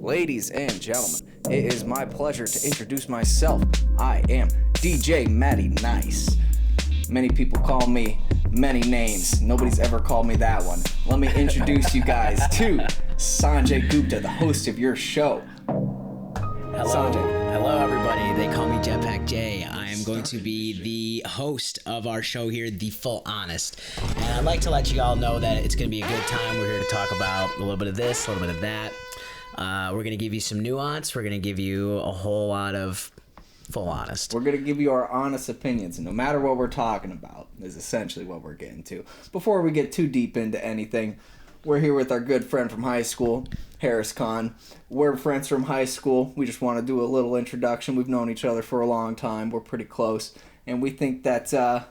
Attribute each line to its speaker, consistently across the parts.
Speaker 1: Ladies and gentlemen, it is my pleasure to introduce myself. I am DJ Matty Nice. Many people call me many names. Nobody's ever called me that one. Let me introduce you guys to Sanjay Gupta, the host of your show.
Speaker 2: Hello.
Speaker 1: Sanjay.
Speaker 2: Hello, everybody. They call me Jetpack J. I am going to be the host of our show here, The Full Honest. And I'd like to let you all know that it's going to be a good time. We're here to talk about a little bit of this, a little bit of that. We're going to give you some nuance. We're going to give you a whole lot of full honest.
Speaker 1: We're going to give you our honest opinions, no matter what we're talking about, is essentially what we're getting to. Before we get too deep into anything, we're here with our good friend from high school, Harris Khan. We're friends from high school. We just want to do a little introduction. We've known each other for a long time. We're pretty close, and we think that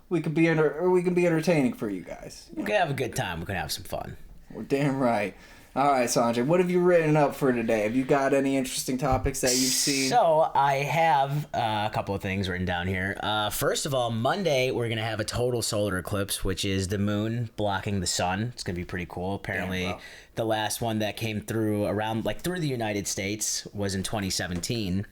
Speaker 1: we can be entertaining for you guys.
Speaker 2: We can have a good time. We can have some fun.
Speaker 1: We're damn right. All right, Sanjay, what have you written up for today? Have you got any interesting topics that you've seen?
Speaker 2: So I have a couple of things written down here. First of all, Monday we're going to have a total solar eclipse, which is the moon blocking the sun. It's going to be pretty cool. Apparently, the last one that came through through the United States was in 2017.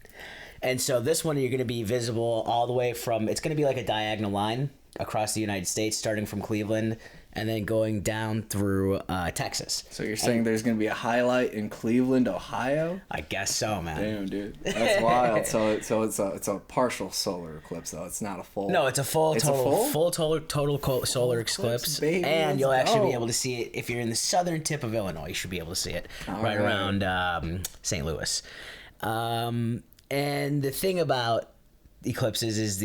Speaker 2: And so this one you're going to be visible all the way from, it's going to be like a diagonal line across the United States, starting from Cleveland and then going down through Texas.
Speaker 1: So you're saying there's going to be a highlight in Cleveland, Ohio?
Speaker 2: I guess so, man.
Speaker 1: Damn, dude. That's wild. So it's a partial solar eclipse, though. It's not a full.
Speaker 2: No, it's a full total solar eclipse.
Speaker 1: Baby,
Speaker 2: and you'll actually be able to see it if you're in the southern tip of Illinois. You should be able to see it around St. Louis. And the thing about eclipses is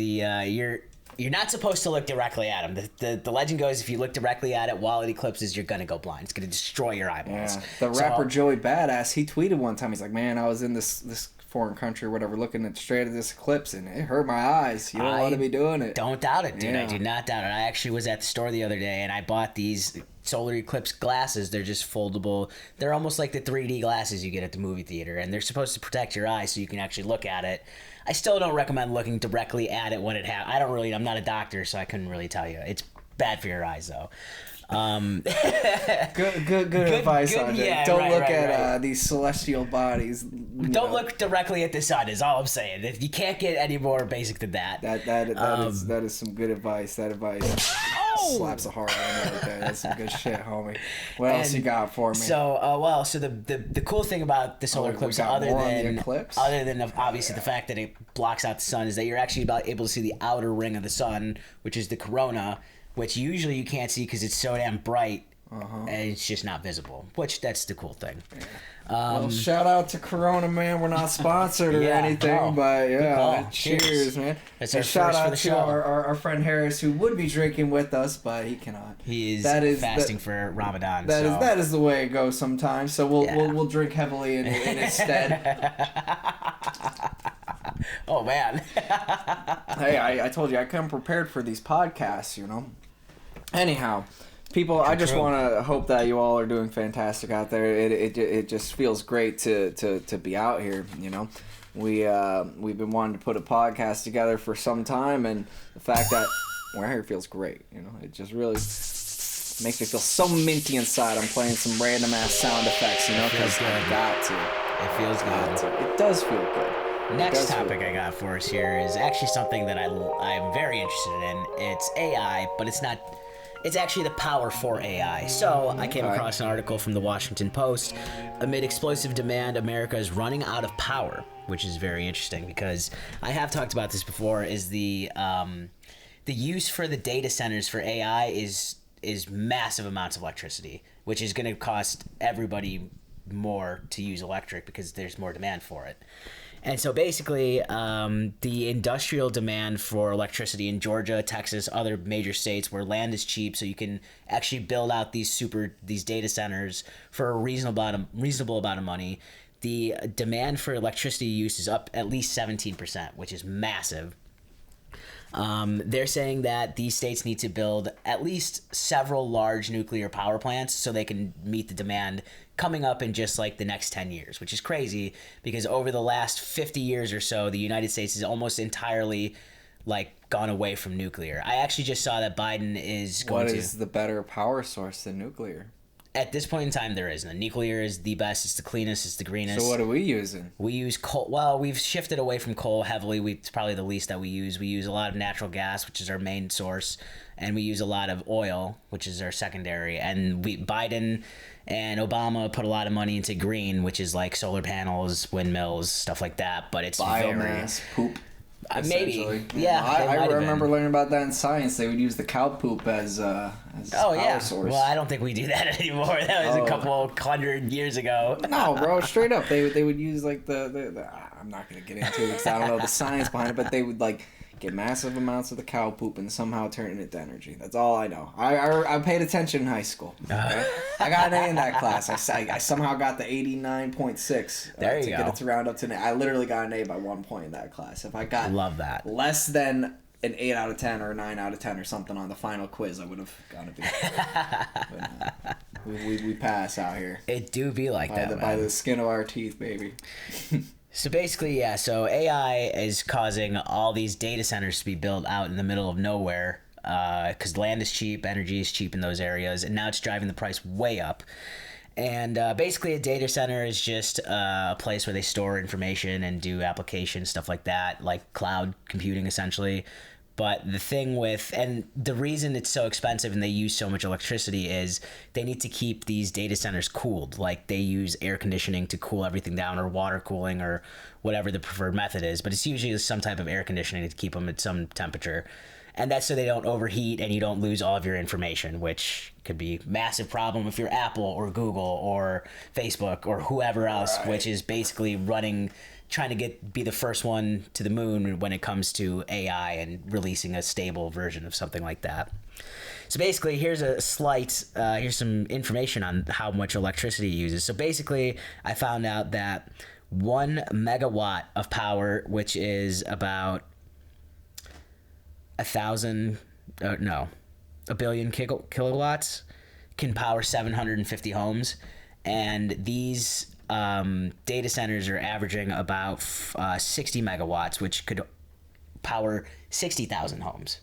Speaker 2: you're not supposed to look directly at them. The legend goes, if you look directly at it while it eclipses, you're going to go blind. It's going to destroy your eyeballs.
Speaker 1: Yeah. The rapper Joey Badass, he tweeted one time, he's like, man, I was in this foreign country or whatever looking straight at this eclipse and it hurt my eyes. You don't want to be doing it.
Speaker 2: Don't doubt it, dude. Yeah. I do not doubt it. I actually was at the store the other day and I bought these solar eclipse glasses. They're just foldable. They're almost like the 3D glasses you get at the movie theater, and they're supposed to protect your eyes so you can actually look at it. I still don't recommend looking directly at it when it happens. I'm not a doctor, so I couldn't really tell you. It's bad for your eyes, though. Good
Speaker 1: advice, Sanjay.
Speaker 2: Yeah,
Speaker 1: don't look at these celestial bodies.
Speaker 2: Don't look directly at the sun is all I'm saying. You can't get any more basic than that.
Speaker 1: That is some good advice. That advice slaps a heart on me right there. That's some good shit, homie. What else you got for me?
Speaker 2: So, so the cool thing about the solar eclipse, other than obviously the fact that it blocks out the sun, is that you're actually able to see the outer ring of the sun, which is the corona, which usually you can't see because it's so damn bright, and it's just not visible, which that's the cool thing.
Speaker 1: Yeah. Well, shout out to Corona, man. We're not sponsored or anything, but cheers, man.
Speaker 2: That's our
Speaker 1: shout
Speaker 2: first
Speaker 1: out
Speaker 2: for the
Speaker 1: to
Speaker 2: show.
Speaker 1: our friend Harris, who would be drinking with us, but he cannot.
Speaker 2: He is fasting for Ramadan.
Speaker 1: That is the way it goes sometimes. So we'll drink heavily in his stead.
Speaker 2: Oh man.
Speaker 1: Hey, I told you I come prepared for these podcasts, you know. Anyhow, people, I just want to hope that you all are doing fantastic out there. It just feels great to be out here, you know. We've been wanting to put a podcast together for some time, and the fact that we're here feels great, you know. It just really makes me feel so minty inside. I'm playing some random ass sound effects, you know, because I got to.
Speaker 2: It feels good.
Speaker 1: It does feel good.
Speaker 2: Next topic I got for us here is actually something that I'm very interested in. It's AI, but it's not. It's actually the power for AI. So I came across an article from the Washington Post. Amid explosive demand, America is running out of power, which is very interesting because I have talked about this before. Is the use for the data centers for AI is massive amounts of electricity, which is going to cost everybody more to use electric because there's more demand for it. And so basically, the industrial demand for electricity in Georgia, Texas, other major states where land is cheap, so you can actually build out these data centers for a reasonable amount of money. The demand for electricity use is up at least 17%, which is massive. They're saying that these states need to build at least several large nuclear power plants so they can meet the demand coming up in just like the next 10 years, which is crazy because over the last 50 years or so, the United States has almost entirely gone away from nuclear. I actually just saw that Biden is going to...
Speaker 1: What is the better power source than nuclear?
Speaker 2: At this point in time, there isn't. Nuclear is the best. It's the cleanest. It's the greenest.
Speaker 1: So what are we using?
Speaker 2: We use coal. Well, we've shifted away from coal heavily. It's probably the least that we use. We use a lot of natural gas, which is our main source, and we use a lot of oil, which is our secondary. And Biden and Obama put a lot of money into green, which is like solar panels, windmills, stuff like that. But it's
Speaker 1: biomass, poop.
Speaker 2: Maybe, yeah.
Speaker 1: I remember learning about that in science. They would use the cow poop as power source.
Speaker 2: Well, I don't think we do that anymore. That was a couple hundred years ago.
Speaker 1: No, bro, straight up. They would use like the I'm not gonna get into it because I don't know the science behind it, but they would like get massive amounts of the cow poop and somehow turn it into energy. That's all I know. I paid attention in high school. Okay? I got an A in that class. I somehow got the 89.6
Speaker 2: there you
Speaker 1: to
Speaker 2: go.
Speaker 1: get it to round up to an A. I literally got an A by 1 point in that class. If I got
Speaker 2: love that
Speaker 1: less than an 8 out of 10 or a 9 out of 10 or something on the final quiz, I would have gotten a B. we pass out here.
Speaker 2: It do be like that,
Speaker 1: by the skin of our teeth, baby.
Speaker 2: So basically, yeah, so AI is causing all these data centers to be built out in the middle of nowhere because land is cheap, energy is cheap in those areas, and now it's driving the price way up. And basically, a data center is just a place where they store information and do applications, stuff like that, like cloud computing, essentially. But the thing with, and the reason it's so expensive and they use so much electricity is they need to keep these data centers cooled. Like they use air conditioning to cool everything down, or water cooling, or whatever the preferred method is. But it's usually some type of air conditioning to keep them at some temperature. And that's so they don't overheat and you don't lose all of your information, which could be a massive problem if you're Apple or Google or Facebook or whoever else, right, which is basically trying to be the first one to the moon when it comes to AI and releasing a stable version of something like that. So basically, here's some information on how much electricity it uses. So basically, I found out that 1 megawatt of power, which is about a billion kilowatts, can power 750 homes. And these data centers are averaging about 60 megawatts, which could power 60,000 homes.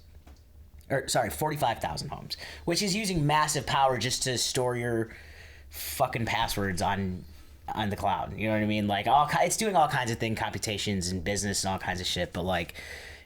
Speaker 2: 45,000 homes, which is using massive power just to store your fucking passwords on the cloud. You know what I mean? Like it's doing all kinds of computations and business and all kinds of shit, but like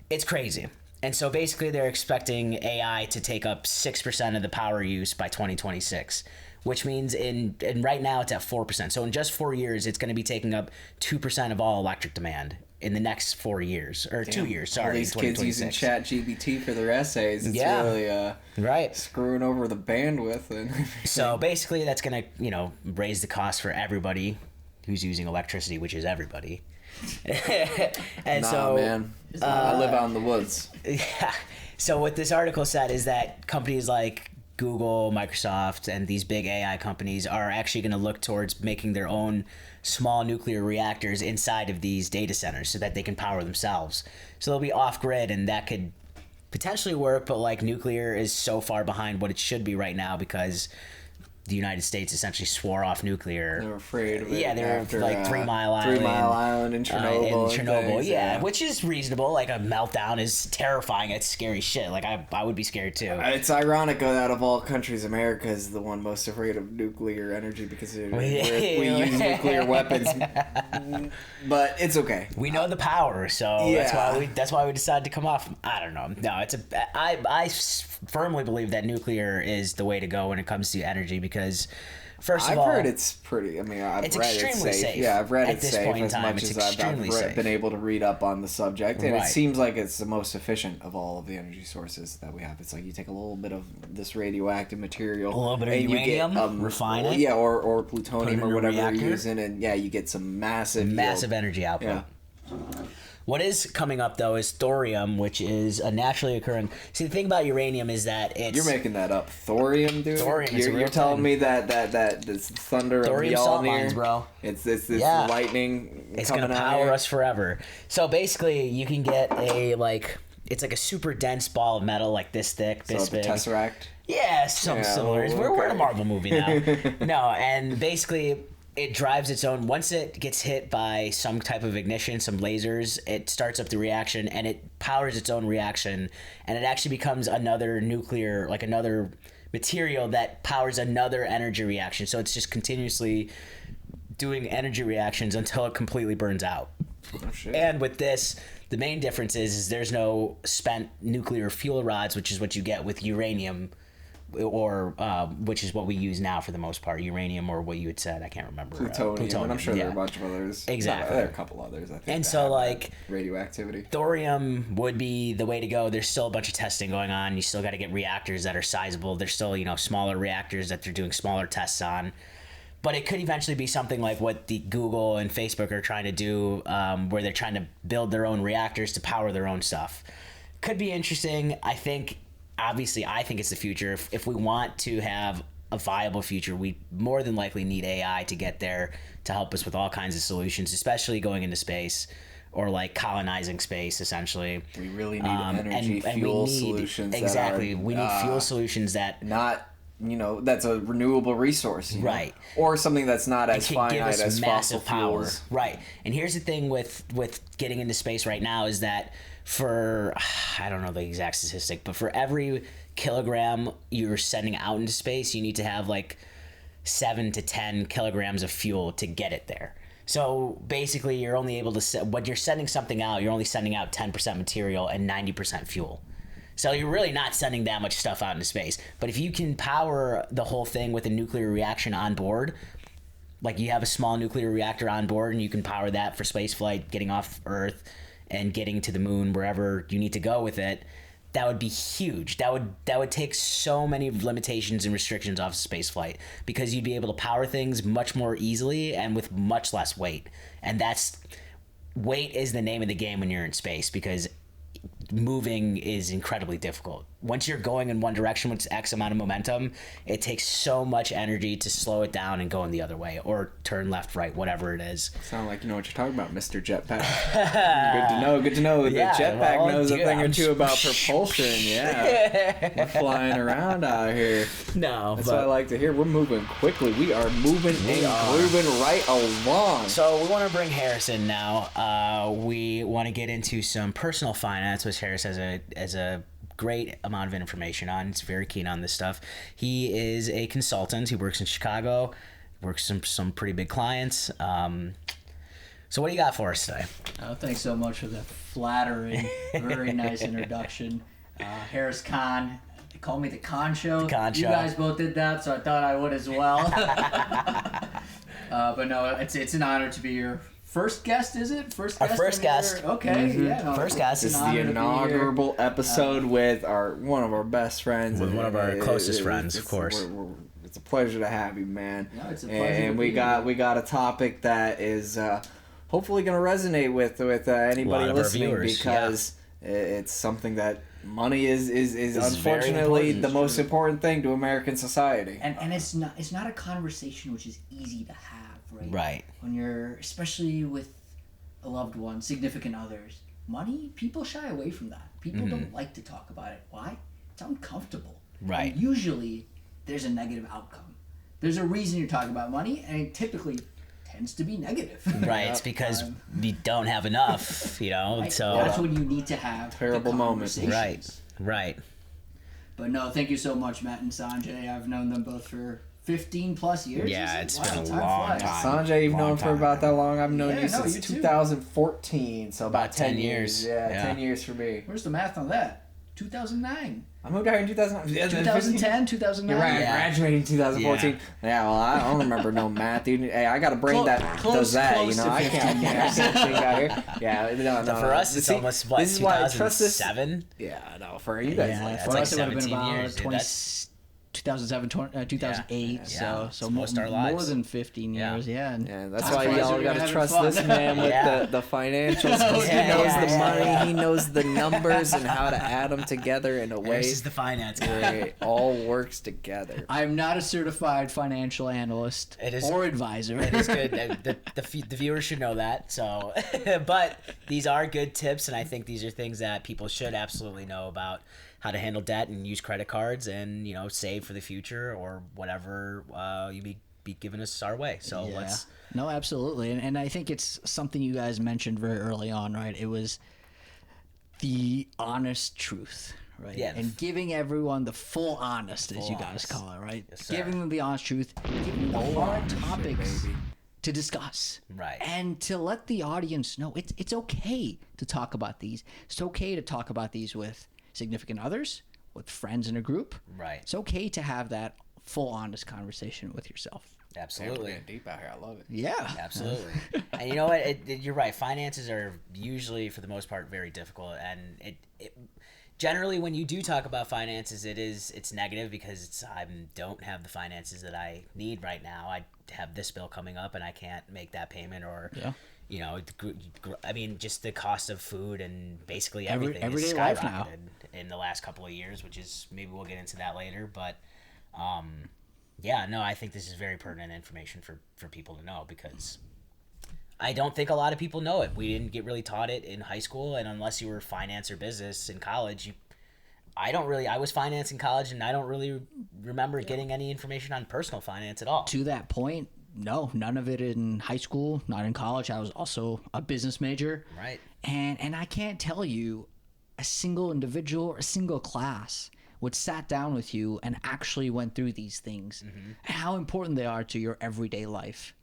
Speaker 2: it's crazy. And so basically they're expecting AI to take up 6% of the power use by 2026. Which means in right now it's at 4%. So in just 4 years, it's going to be taking up 2% of all electric demand in the next 4 years, or 2 years. Sorry,
Speaker 1: all these kids using ChatGPT for their essays. It's really
Speaker 2: right,
Speaker 1: screwing over the bandwidth. And
Speaker 2: so basically, that's going to raise the cost for everybody who's using electricity, which is everybody. And
Speaker 1: man, I live out in the woods.
Speaker 2: Yeah. So what this article said is that companies like Google, Microsoft, and these big AI companies are actually going to look towards making their own small nuclear reactors inside of these data centers so that they can power themselves. So they'll be off-grid, and that could potentially work, but like nuclear is so far behind what it should be right now because the United States essentially swore off nuclear.
Speaker 1: They were afraid of it.
Speaker 2: Yeah, they were like 3 Mile Island.
Speaker 1: 3 Mile Island in Chernobyl.
Speaker 2: Yeah, which is reasonable. Like a meltdown is terrifying. It's scary shit. Like I would be scared too.
Speaker 1: It's ironic that out of all countries, America is the one most afraid of nuclear energy because we use nuclear weapons. But it's okay.
Speaker 2: We know the power, so that's why we decided to come off. I don't know. No, I firmly believe that nuclear is the way to go when it comes to energy because first of all,
Speaker 1: I've heard it's pretty. I mean, I've read
Speaker 2: extremely
Speaker 1: it's safe.
Speaker 2: safe.
Speaker 1: Yeah, I've read
Speaker 2: At
Speaker 1: it's
Speaker 2: this
Speaker 1: safe
Speaker 2: point in
Speaker 1: as
Speaker 2: time,
Speaker 1: much
Speaker 2: it's
Speaker 1: as I've been able to read up on the subject, and
Speaker 2: Right.
Speaker 1: it seems like it's the most efficient of all of the energy sources that we have. It's like you take a little bit of this radioactive material,
Speaker 2: a little bit of uranium, refine it,
Speaker 1: or plutonium or whatever you're using, and you get some massive
Speaker 2: energy output. Yeah. What is coming up, though, is thorium, which is a naturally occurring... See, the thing about uranium is that it's...
Speaker 1: You're making that up. Thorium, dude?
Speaker 2: Thorium is a real
Speaker 1: You're telling
Speaker 2: thing.
Speaker 1: me that this thunder
Speaker 2: thorium
Speaker 1: of
Speaker 2: salt
Speaker 1: Mjolnir,
Speaker 2: mines, bro.
Speaker 1: It's this lightning
Speaker 2: it's
Speaker 1: coming
Speaker 2: going to
Speaker 1: out
Speaker 2: power
Speaker 1: here?
Speaker 2: us forever. So basically, you can get it's like a super dense ball of metal, like this thick, this big.
Speaker 1: The Tesseract?
Speaker 2: Yeah, something similar.
Speaker 1: Okay.
Speaker 2: We're in a Marvel movie now. No, and basically... It drives its own, once it gets hit by some type of ignition, some lasers, it starts up the reaction and it powers its own reaction and it actually becomes another nuclear, like another material that powers another energy reaction. So it's just continuously doing energy reactions until it completely burns out.
Speaker 1: Oh, shit.
Speaker 2: And with this, the main difference is there's no spent nuclear fuel rods, which is what you get with uranium, or which is what we use now for the most part. Uranium, or what you had said, I can't remember.
Speaker 1: Plutonium. And I'm sure there are a bunch of others.
Speaker 2: Exactly.
Speaker 1: There are a couple others, I think.
Speaker 2: And so, like,
Speaker 1: radioactivity.
Speaker 2: Thorium would be the way to go. There's still a bunch of testing going on. You still got to get reactors that are sizable. There's still, smaller reactors that they're doing smaller tests on. But it could eventually be something like what the Google and Facebook are trying to do, where they're trying to build their own reactors to power their own stuff. Could be interesting. I think it's the future. If we want to have a viable future, we more than likely need AI to get there to help us with all kinds of solutions, especially going into space or like colonizing space, essentially.
Speaker 1: We really need fuel solutions.
Speaker 2: Exactly. We need fuel solutions that...
Speaker 1: Not... that's a renewable resource,
Speaker 2: right?
Speaker 1: Or something that's not as finite as fossil fuels,
Speaker 2: right? And here's the thing with getting into space right now is that for, I don't know the exact statistic, but for every kilogram you're sending out into space, you need to have like 7 to 10 kilograms of fuel to get it there. So basically, you're only able to when you're sending something out, you're only sending out 10% material and 90% fuel. So you're really not sending that much stuff out into space. But if you can power the whole thing with a nuclear reaction on board, like you have a small nuclear reactor on board and you can power that for space flight, getting off Earth and getting to the moon, wherever you need to go with it, that would be huge. That would take so many limitations and restrictions off of space flight, because you'd be able to power things much more easily and with much less weight. And weight is the name of the game when you're in space, because moving is incredibly difficult. Once you're going in one direction with X amount of momentum, it takes so much energy to slow it down and go in the other way, or turn left, right, whatever it is.
Speaker 1: Sound like you know what you're talking about, Mr. Jetpack. Good to know.
Speaker 2: Yeah,
Speaker 1: the Jetpack knows a thing or two about propulsion. Yeah, we're flying around out here.
Speaker 2: No,
Speaker 1: that's what I like to hear. We're moving quickly. We are moving grooving right along.
Speaker 2: So we want to bring Harrison now. We want to get into some personal finance, which Harris has a great amount of information on. He's very keen on this stuff. He is a consultant. He works in Chicago, works some pretty big clients. So what do you got for us today?
Speaker 3: Oh, thanks so much for the flattering, very nice introduction. Harris Khan. They call me the Khan Show.
Speaker 2: The Khan Show.
Speaker 3: You guys both did that, so I thought I would as well. But no, it's an honor to be your first guest, is it?
Speaker 2: Our first guest.
Speaker 3: Okay,
Speaker 2: mm-hmm.
Speaker 3: Yeah. No,
Speaker 2: first guest.
Speaker 1: This is the inaugural episode with one of our best friends.
Speaker 2: With one of our closest friends, of course.
Speaker 1: It's a pleasure to have you, man.
Speaker 3: No, it's a pleasure.
Speaker 1: And we got a topic that is hopefully going to resonate with anybody listening, because it's something that money is unfortunately the most important thing to American society.
Speaker 3: And it's not a conversation which is easy to have.
Speaker 2: Right.
Speaker 3: When you're, especially with a loved one, significant others, money, people shy away from that. People don't like to talk about it. Why? It's uncomfortable.
Speaker 2: Right.
Speaker 3: And usually, there's a negative outcome. There's a reason you're talking about money, and it typically tends to be negative.
Speaker 2: Right. It's because we don't have enough,
Speaker 3: Right.
Speaker 2: So
Speaker 3: that's when you need to have
Speaker 1: terrible moments.
Speaker 2: Right.
Speaker 3: But no, thank you so much, Matt and Sanjay. I've known them both for 15 plus years.
Speaker 2: Yeah, it's been a long time.
Speaker 1: Sanjay, you've known for about that long. I've known you since
Speaker 3: you
Speaker 1: 2014, so about 10 years.
Speaker 2: Yeah,
Speaker 1: 10 years for me.
Speaker 3: Where's the math on that? 2009.
Speaker 1: I moved out here in
Speaker 3: 2010, 2009.
Speaker 1: You're right, I graduated in 2014. Yeah, well, I don't remember no math, dude. Hey, I got a brain that does that, I can't think out here. Yeah, no.
Speaker 2: For us, it's almost, what, 2007?
Speaker 1: Yeah, no, for you guys.
Speaker 2: Yeah,
Speaker 3: for us,
Speaker 2: it would have
Speaker 3: been about
Speaker 2: years,
Speaker 3: 2007, 2008, so
Speaker 2: most of our lives.
Speaker 3: More than 15 years,
Speaker 1: Yeah, that's why y'all got to trust this man with the financials. He knows the money, he knows the numbers and how to add them together in a way.
Speaker 2: This is the finance guy.
Speaker 1: Where it all works together.
Speaker 3: I'm not a certified financial analyst or advisor.
Speaker 2: It is good. The viewers should know that. So, but these are good tips, and I think these are things that people should absolutely know about. How to handle debt and use credit cards, and save for the future or whatever you be giving us our way. So let's.
Speaker 3: No, absolutely, and I think it's something you guys mentioned very early on, right? It was the honest truth, right?
Speaker 2: Yeah.
Speaker 3: And giving everyone the full honest, as
Speaker 2: Full
Speaker 3: you guys
Speaker 2: honest.
Speaker 3: call it, right?
Speaker 2: Yes, sir.
Speaker 3: Giving them the honest truth, giving them the hard topics
Speaker 1: baby.
Speaker 3: to discuss.
Speaker 2: Right.
Speaker 3: And to let the audience know it's okay to talk about these. It's okay to talk about these with significant others, with friends in a group.
Speaker 2: Right.
Speaker 3: It's okay to have that full honest conversation with yourself.
Speaker 2: Absolutely.
Speaker 1: We're getting deep out here. I love it.
Speaker 3: Yeah.
Speaker 2: Absolutely. And you know what? You're right. Finances are usually, for the most part, very difficult. And it generally, when you do talk about finances, it's negative because I don't have the finances that I need right now. I have this bill coming up and I can't make that payment, or you know, I mean, just the cost of food and basically everything
Speaker 3: everyday
Speaker 2: is
Speaker 3: life
Speaker 2: skyrocketed
Speaker 3: now
Speaker 2: in the last couple of years, which is, maybe we'll get into that later, but yeah, no, I think this is very pertinent information for people to know, because I don't think a lot of people know it. We didn't get really taught it in high school, and unless you were finance or business in college, I was finance in college, and I don't really remember getting any information on personal finance at all.
Speaker 3: To that point, no, none of it in high school, not in college. I was also a business major.
Speaker 2: Right.
Speaker 3: And I can't tell you a single individual or a single class would sat down with you and actually went through these things and how important they are to your everyday life.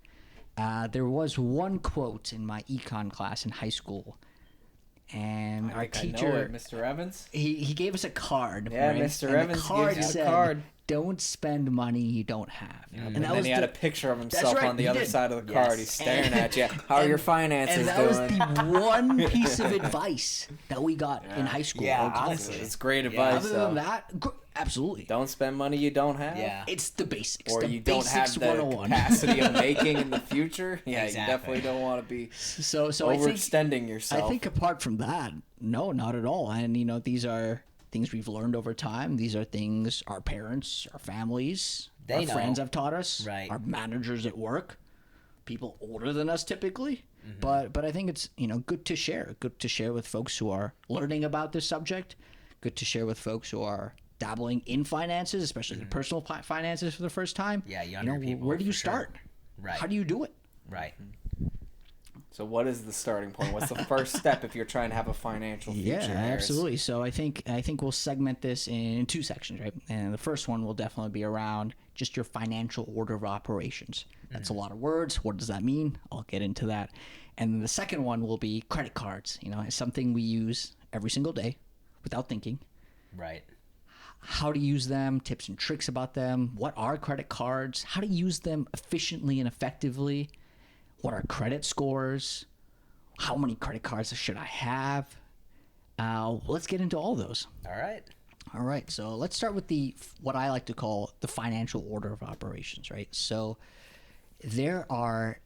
Speaker 3: There was one quote in my econ class in high school, and our teacher,
Speaker 1: I know it, Mr. Evans.
Speaker 3: He gave us a card.
Speaker 1: Yeah,
Speaker 3: right?
Speaker 1: Mr.
Speaker 3: And
Speaker 1: Evans
Speaker 3: the card
Speaker 1: gives you
Speaker 3: said,
Speaker 1: the card.
Speaker 3: "Don't spend money you don't have."
Speaker 1: And then he had a picture of himself
Speaker 3: right,
Speaker 1: on the
Speaker 3: he
Speaker 1: other
Speaker 3: did.
Speaker 1: side of the card.
Speaker 2: Yes.
Speaker 1: He's staring at you. How are your finances
Speaker 3: And that
Speaker 1: doing?
Speaker 3: was the one piece of advice that we got in high school.
Speaker 2: Yeah,
Speaker 3: or college.
Speaker 2: honestly.
Speaker 1: It's great advice.
Speaker 3: Other than that, absolutely.
Speaker 1: Don't spend money you don't have.
Speaker 2: Yeah.
Speaker 3: It's the basics.
Speaker 1: Or
Speaker 3: the
Speaker 1: you don't have
Speaker 3: basics
Speaker 1: the
Speaker 3: 101.
Speaker 1: capacity of making in the future. Yeah,
Speaker 2: Exactly.
Speaker 1: you definitely don't want to be
Speaker 3: So I think
Speaker 1: overextending yourself.
Speaker 3: I think apart from that, no, not at all. And you know, these are things we've learned over time. These are things our parents, our families,
Speaker 2: They
Speaker 3: our
Speaker 2: know.
Speaker 3: friends have taught us.
Speaker 2: Right.
Speaker 3: Our managers at work, people older than us typically.
Speaker 2: Mm-hmm.
Speaker 3: But I think it's, you know, good to share. Good to share with folks who are learning about this subject. Good to share with folks who are dabbling in finances, especially the personal finances for the first time.
Speaker 2: Yeah, younger people,
Speaker 3: Where do you
Speaker 2: for sure.
Speaker 3: start?
Speaker 2: Right.
Speaker 3: How do you do it?
Speaker 2: Right.
Speaker 1: So what is the starting point? What's the first step if you're trying to have a financial future?
Speaker 3: Yeah,
Speaker 1: Harris?
Speaker 3: absolutely. So I think we'll segment this in two sections, right? And the first one will definitely be around just your financial order of operations. That's a lot of words. What does that mean? I'll get into that. And then the second one will be credit cards. You know, it's something we use every single day without thinking.
Speaker 2: Right.
Speaker 3: How to use them, tips and tricks about them. What are credit cards? How to use them efficiently and effectively. What are credit scores? How many credit cards should I have? Let's get into all those.
Speaker 2: All right.
Speaker 3: All right, so let's start with what I like to call the financial order of operations, right? So there are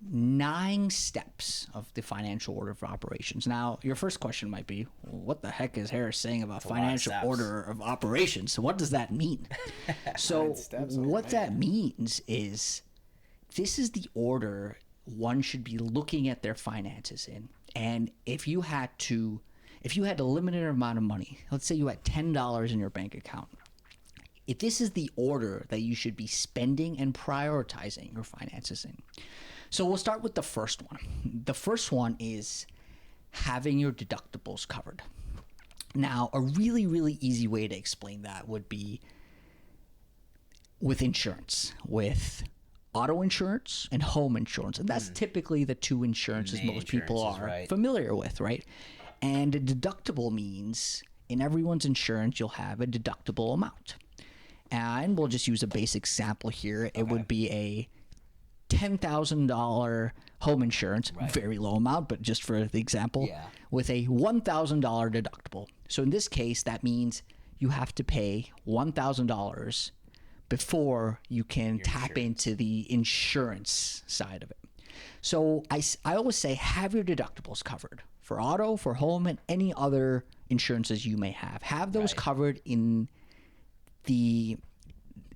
Speaker 3: 9 steps of the financial order of operations. Now, your first question might be, well, what the heck is Harris saying about financial
Speaker 2: steps.
Speaker 3: order of operations? So what does that mean? So
Speaker 1: steps, oh,
Speaker 3: what
Speaker 1: man.
Speaker 3: that means is this is the order one should be looking at their finances in. And if you had a limited amount of money, let's say you had $10 in your bank account, if this is the order that you should be spending and prioritizing your finances in. So we'll start with the first one. The first one is having your deductibles covered. Now, a really, really easy way to explain that would be with insurance, with auto insurance and home insurance. And that's typically the two insurances
Speaker 2: Main
Speaker 3: most people
Speaker 2: insurances,
Speaker 3: are
Speaker 2: right.
Speaker 3: familiar with, right? And a deductible means in everyone's insurance, you'll have a deductible amount. And we'll just use a basic sample here. It would be a $10,000 home insurance, very low amount, but just for the example, with a $1,000 deductible. So in this case, that means you have to pay $1,000 before you can tap into the insurance side of it. So I always say have your deductibles covered for auto, for home, and any other insurances you may have. Have those covered in an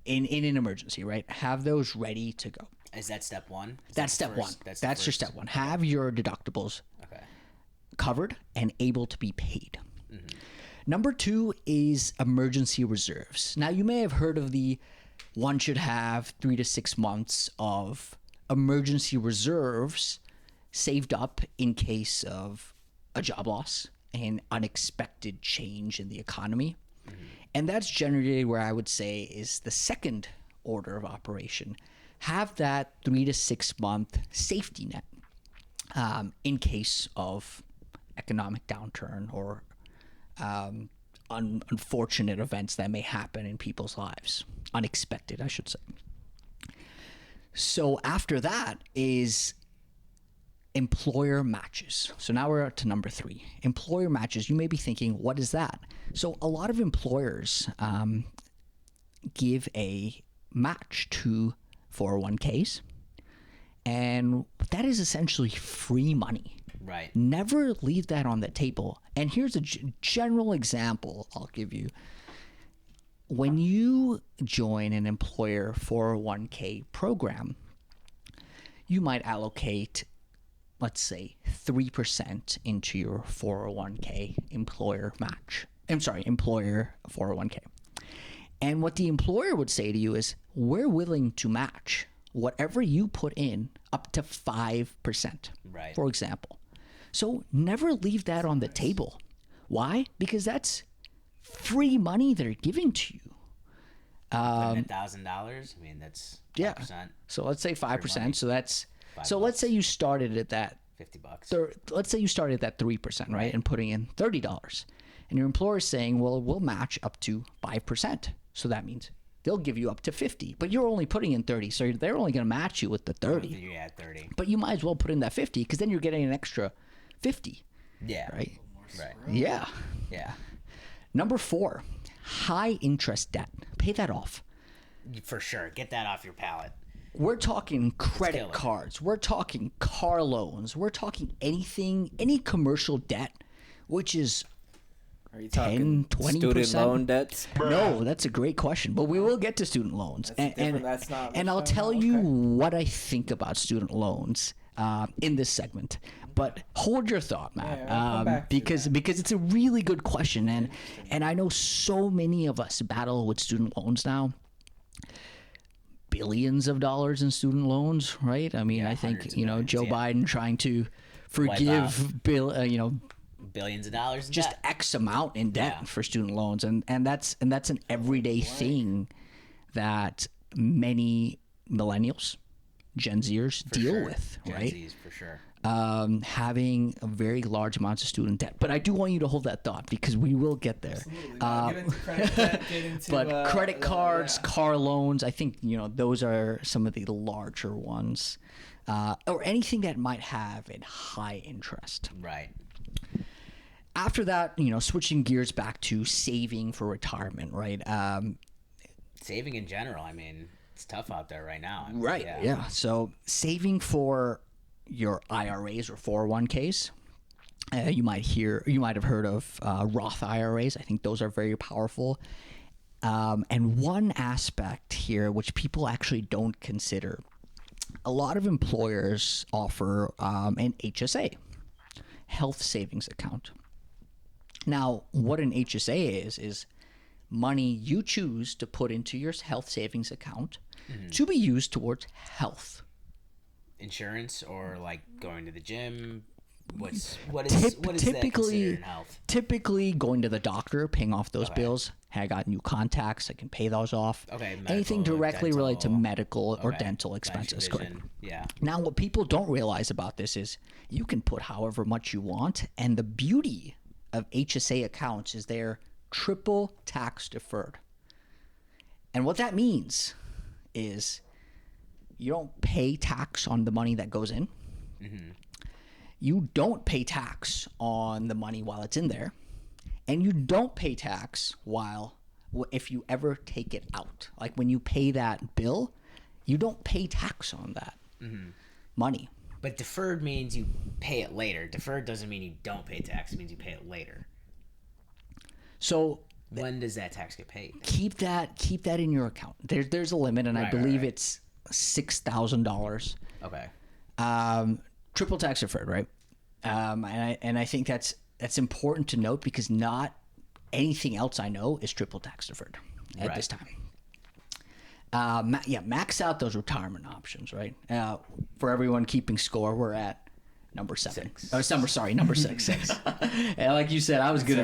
Speaker 3: emergency, right? Have those ready to go.
Speaker 2: Is that step one?
Speaker 3: That's step one. That's your step one. Have your deductibles covered and able to be paid. Number 2 is emergency reserves. Now, you may have heard of one should have 3 to 6 months of emergency reserves saved up in case of a job loss, an unexpected change in the economy. And that's generally where I would say is the second order of operation. Have that 3 to 6 month safety net in case of economic downturn or unfortunate events that may happen in people's lives. Unexpected, I should say. So after that is employer matches. So now we're up to number 3. Employer matches. You may be thinking, what is that? So a lot of employers give a match to 401ks, and that is essentially free money.
Speaker 2: Right.
Speaker 3: Never leave that on the table. And here's a general example I'll give you. When you join an employer 401k program, you might allocate, let's say, 3% into your 401k employer 401k. And what the employer would say to you is, we're willing to match whatever you put in up to 5%,
Speaker 2: Right.
Speaker 3: for example. So never leave that on the table. Why? Because that's free money they're giving to you.
Speaker 2: $1,000. I mean, that's 5%.
Speaker 3: Yeah. So let's say 5%. So that's
Speaker 2: $5.
Speaker 3: Let's say you started at that.
Speaker 2: $50.
Speaker 3: Let's say you started at that 3%, right? And putting in $30, and your employer is saying, well, we'll match up to 5%. So that means they'll give you up to 50, but you're only putting in 30, so they're only going to match you with the 30.
Speaker 2: Yeah, 30.
Speaker 3: But you might as well put in that 50, because then you're getting an extra 50.
Speaker 2: Yeah.
Speaker 3: Right.
Speaker 2: Right.
Speaker 3: Yeah.
Speaker 2: Yeah.
Speaker 3: Number 4, high interest debt. Pay that off.
Speaker 2: For sure. Get that off your palate.
Speaker 3: We're talking
Speaker 2: kill
Speaker 3: credit
Speaker 2: it.
Speaker 3: cards. We're talking car loans. We're talking anything, any commercial debt, which is
Speaker 1: Are you
Speaker 3: 10,
Speaker 1: talking
Speaker 3: 20%?
Speaker 1: student loan debts?
Speaker 3: No, that's a great question, but we will get to student loans.
Speaker 1: That's different. That's not.
Speaker 3: And I'll tell you what I think about student loans in this segment. But hold your thought, Matt,
Speaker 1: Yeah, I'll come back to
Speaker 3: because it's a really good question, and I know so many of us battle with student loans now. Billions of dollars in student loans, right? I mean, I think Joe Biden trying to forgive
Speaker 2: Billions of dollars in
Speaker 3: just
Speaker 2: debt.
Speaker 3: X amount in debt for student loans, and that's an everyday thing that many millennials, Gen Zers deal with,
Speaker 2: Gen
Speaker 3: right?
Speaker 2: Zs, for sure.
Speaker 3: Having a very large amounts of student debt. But I do want you to hold that thought, because we will get there. But credit cards, car loans, I think those are some of the larger ones, or anything that might have a high interest.
Speaker 2: Right.
Speaker 3: After that, switching gears back to saving for retirement, right?
Speaker 2: Saving in general, I mean, it's tough out there right now.
Speaker 3: Right. Yeah. So saving for your IRAs or 401ks. You might have heard of Roth IRAs. I think those are very powerful. And one aspect here, which people actually don't consider, a lot of employers offer an HSA, health savings account. Now, what an HSA is money you choose to put into your health savings account to be used towards health.
Speaker 2: Insurance or like going to the gym? What is that considered in health?
Speaker 3: Typically going to the doctor, paying off those bills. Hey, I got new contacts. I can pay those off.
Speaker 2: Okay.
Speaker 3: Anything directly related to medical or dental expenses. Correct.
Speaker 2: Yeah.
Speaker 3: Now, what people don't realize about this is you can put however much you want, and the beauty of HSA accounts is they're triple tax deferred. And what that means is you don't pay tax on the money that goes in. Mm-hmm. You don't pay tax on the money while it's in there. And you don't pay tax if you ever take it out. Like when you pay that bill, you don't pay tax on that money.
Speaker 2: But deferred means you pay it later. Deferred doesn't mean you don't pay tax. It means you pay it later.
Speaker 3: So
Speaker 2: when does that tax get paid?
Speaker 3: Keep that in your account. There's a limit, and I believe it's $6,000.
Speaker 2: Okay.
Speaker 3: Triple tax deferred, right? And I think that's important to note, because not anything else I know is triple tax deferred at this time. Max out those retirement options, right? For everyone keeping score, we're at number 7.
Speaker 1: Six.
Speaker 3: Oh, number 6. And like you said, I was good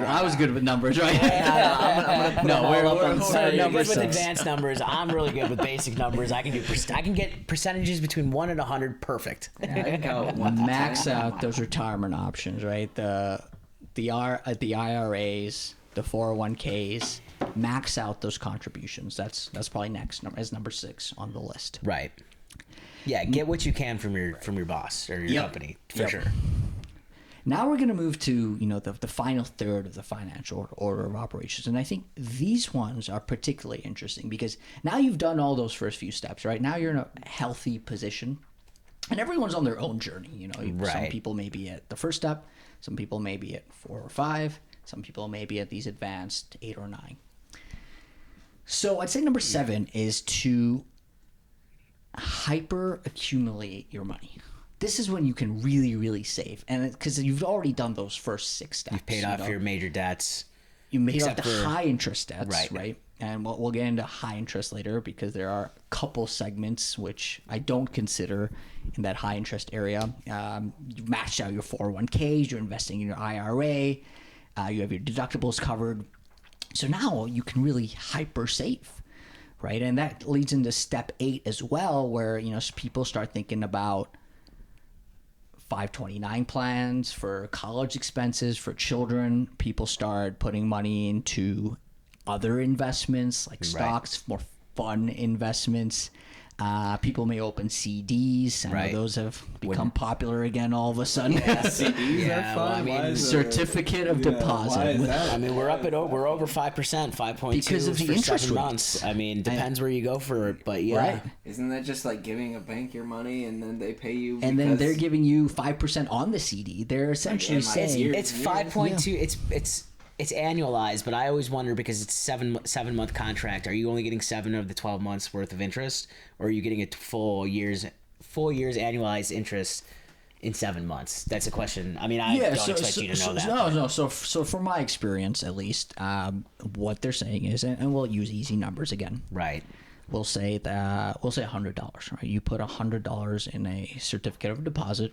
Speaker 3: with numbers, right?
Speaker 2: I'm gonna put them all up on the side. You're
Speaker 3: number
Speaker 2: good with
Speaker 3: 6.
Speaker 2: advanced numbers. I'm really good with basic numbers. I can get percentages between 1 and 100 perfect.
Speaker 3: Max out those retirement options, right? The IRAs, the 401ks, max out those contributions. That's probably next as number 6 on the list.
Speaker 2: Right. Yeah, get what you can from your boss or your company for sure.
Speaker 3: Now we're going to move to the final third of the financial order of operations, and I think these ones are particularly interesting because now you've done all those first few steps, right? Now you're in a healthy position, and everyone's on their own journey. Some people may be at the first step, some people may be at 4 or 5, some people may be at these advanced 8 or 9. So I'd say number 7 is to hyper accumulate your money. This is when you can really, really save, and because you've already done those first 6 steps.
Speaker 2: You've paid off your major debts.
Speaker 3: You made off the high interest debts, right? And we'll get into high interest later because there are a couple segments which I don't consider in that high interest area. You've matched out your 401ks, you're investing in your IRA, you have your deductibles covered. So now you can really hyper save, right? And that leads into step 8 as well, where people start thinking about 529 plans for college expenses for children. People start putting money into other investments like stocks, more fun investments. People may open CDs. I know those have become popular again all of a sudden.
Speaker 1: CDs are fun.
Speaker 3: Certificate of deposit.
Speaker 1: Why is that?
Speaker 2: I mean, we're over 5%, 5.2
Speaker 3: because of the
Speaker 2: for
Speaker 3: interest
Speaker 2: 7 months. I mean, depends where you go for it, but yeah.
Speaker 3: Right.
Speaker 1: Isn't that just like giving a bank your money and then they pay you?
Speaker 3: And then they're giving you 5% on the CD. They're essentially saying
Speaker 2: it's 5.2. It's annualized, but I always wonder because it's 7-month contract. Are you only getting 7 of the 12 months worth of interest, or are you getting a full year's annualized interest in 7 months? That's a question. I mean, I don't expect you to know that.
Speaker 3: No. So from my experience, at least, what they're saying is, and we'll use easy numbers again.
Speaker 2: Right.
Speaker 3: We'll say $100. Right. You put $100 in a certificate of deposit,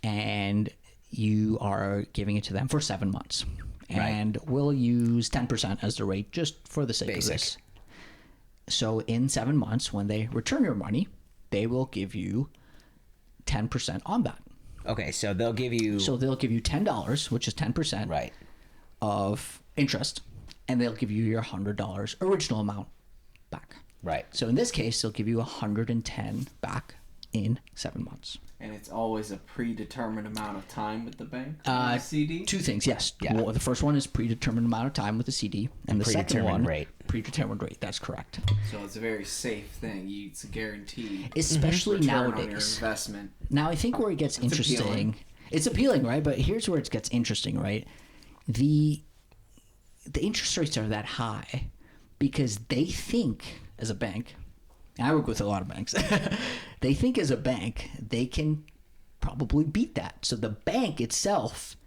Speaker 3: and you are giving it to them for 7 months. And we'll use 10% as the rate just for the sake of this. So in 7 months, when they return your money, they will give you 10% on that.
Speaker 2: Okay, so they'll give you
Speaker 3: $10, which is 10% of interest, and they'll give you your $100 original amount back.
Speaker 2: Right.
Speaker 3: So in this case, they'll give you 110 back in 7 months.
Speaker 1: And it's always a predetermined amount of time with the bank? CD?
Speaker 3: 2 things, yes.
Speaker 2: Yeah.
Speaker 3: Well, the first one is predetermined amount of time with the CD, and the second one,
Speaker 2: predetermined rate.
Speaker 3: That's correct.
Speaker 1: So it's a very safe thing. It's a guaranteed
Speaker 3: especially
Speaker 1: return
Speaker 3: nowadays.
Speaker 1: on your investment.
Speaker 3: Now, I think where it gets interesting,
Speaker 1: appealing.
Speaker 3: It's appealing, right? But here's where it gets interesting, right? The interest rates are that high because they think, as a bank, and I work with a lot of banks, they think as a bank they can probably beat that. So the bank itself,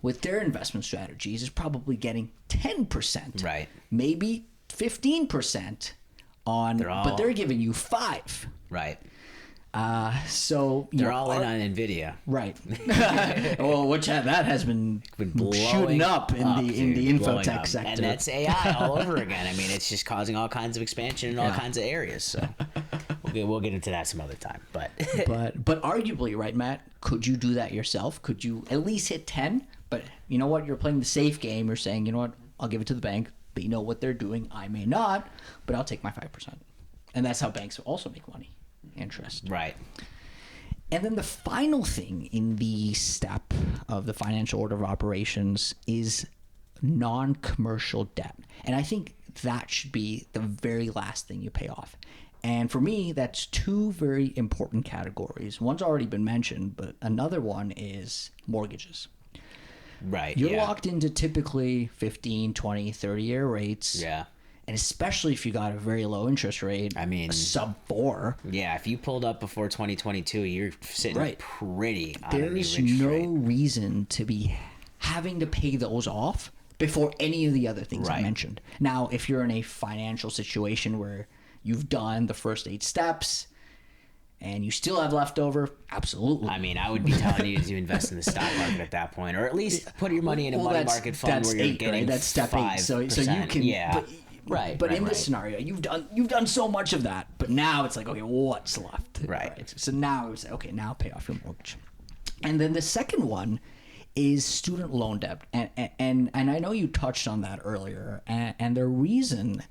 Speaker 3: with their investment strategies, is probably getting 10%,
Speaker 2: right? Maybe
Speaker 3: 15% on, but they're giving you 5%,
Speaker 2: right?
Speaker 3: So
Speaker 2: they're all in on Nvidia,
Speaker 3: right? Well, that has been shooting up in the infotech sector,
Speaker 2: and that's AI all over again. I mean, it's just causing all kinds of expansion in all kinds of areas. So we'll get into that some other time. But
Speaker 3: but arguably, right, Matt? Could you do that yourself? Could you at least hit 10? But you know what? You're playing the safe game. You're saying, you know what? I'll give it to the bank. They know what they're doing. I may not, but I'll take my 5%. And that's how banks also make money. Interest.
Speaker 2: Right.
Speaker 3: And then the final thing in the step of the financial order of operations is non-commercial debt. And I think that should be the very last thing you pay off. And for me, that's 2 very important categories. One's already been mentioned, but another one is mortgages.
Speaker 2: Right.
Speaker 3: You're locked into typically 15, 20, 30-year rates.
Speaker 2: Yeah.
Speaker 3: And especially if you got a very low interest rate,
Speaker 2: I mean,
Speaker 3: a sub 4.
Speaker 2: Yeah, if you pulled up before 2022, you're sitting pretty on
Speaker 3: There is no reason to be having to pay those off before any of the other things I mentioned. Now, if you're in a financial situation where you've done the first 8 steps and you still have leftover, absolutely.
Speaker 2: I mean, I would be telling you to invest in the stock market at that point, or at least put your money in a money market fund where you're getting
Speaker 3: that's step 8. So you can,
Speaker 2: yeah,
Speaker 3: But in this scenario, you've done so much of that, but now it's like, okay, what's left?
Speaker 2: Right.
Speaker 3: So now it's okay. Now pay off your mortgage, and then the second one is student loan debt, and I know you touched on that earlier, and the reason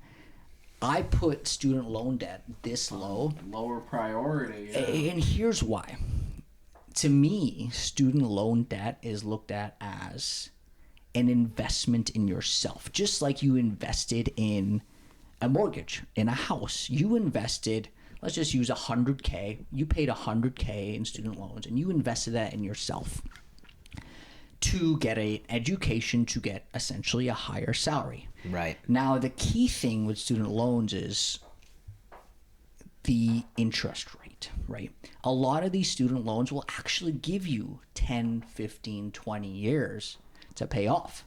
Speaker 3: I put student loan debt this
Speaker 1: lower priority,
Speaker 3: and here's why. To me, student loan debt is looked at as an investment in yourself, just like you invested in a mortgage, in a house. You invested, let's just use $100K. You paid $100K in student loans, and you invested that in yourself to get an education, to get essentially a higher salary.
Speaker 2: Right.
Speaker 3: Now, the key thing with student loans is the interest rate, right? A lot of these student loans will actually give you 10, 15, 20 years to pay off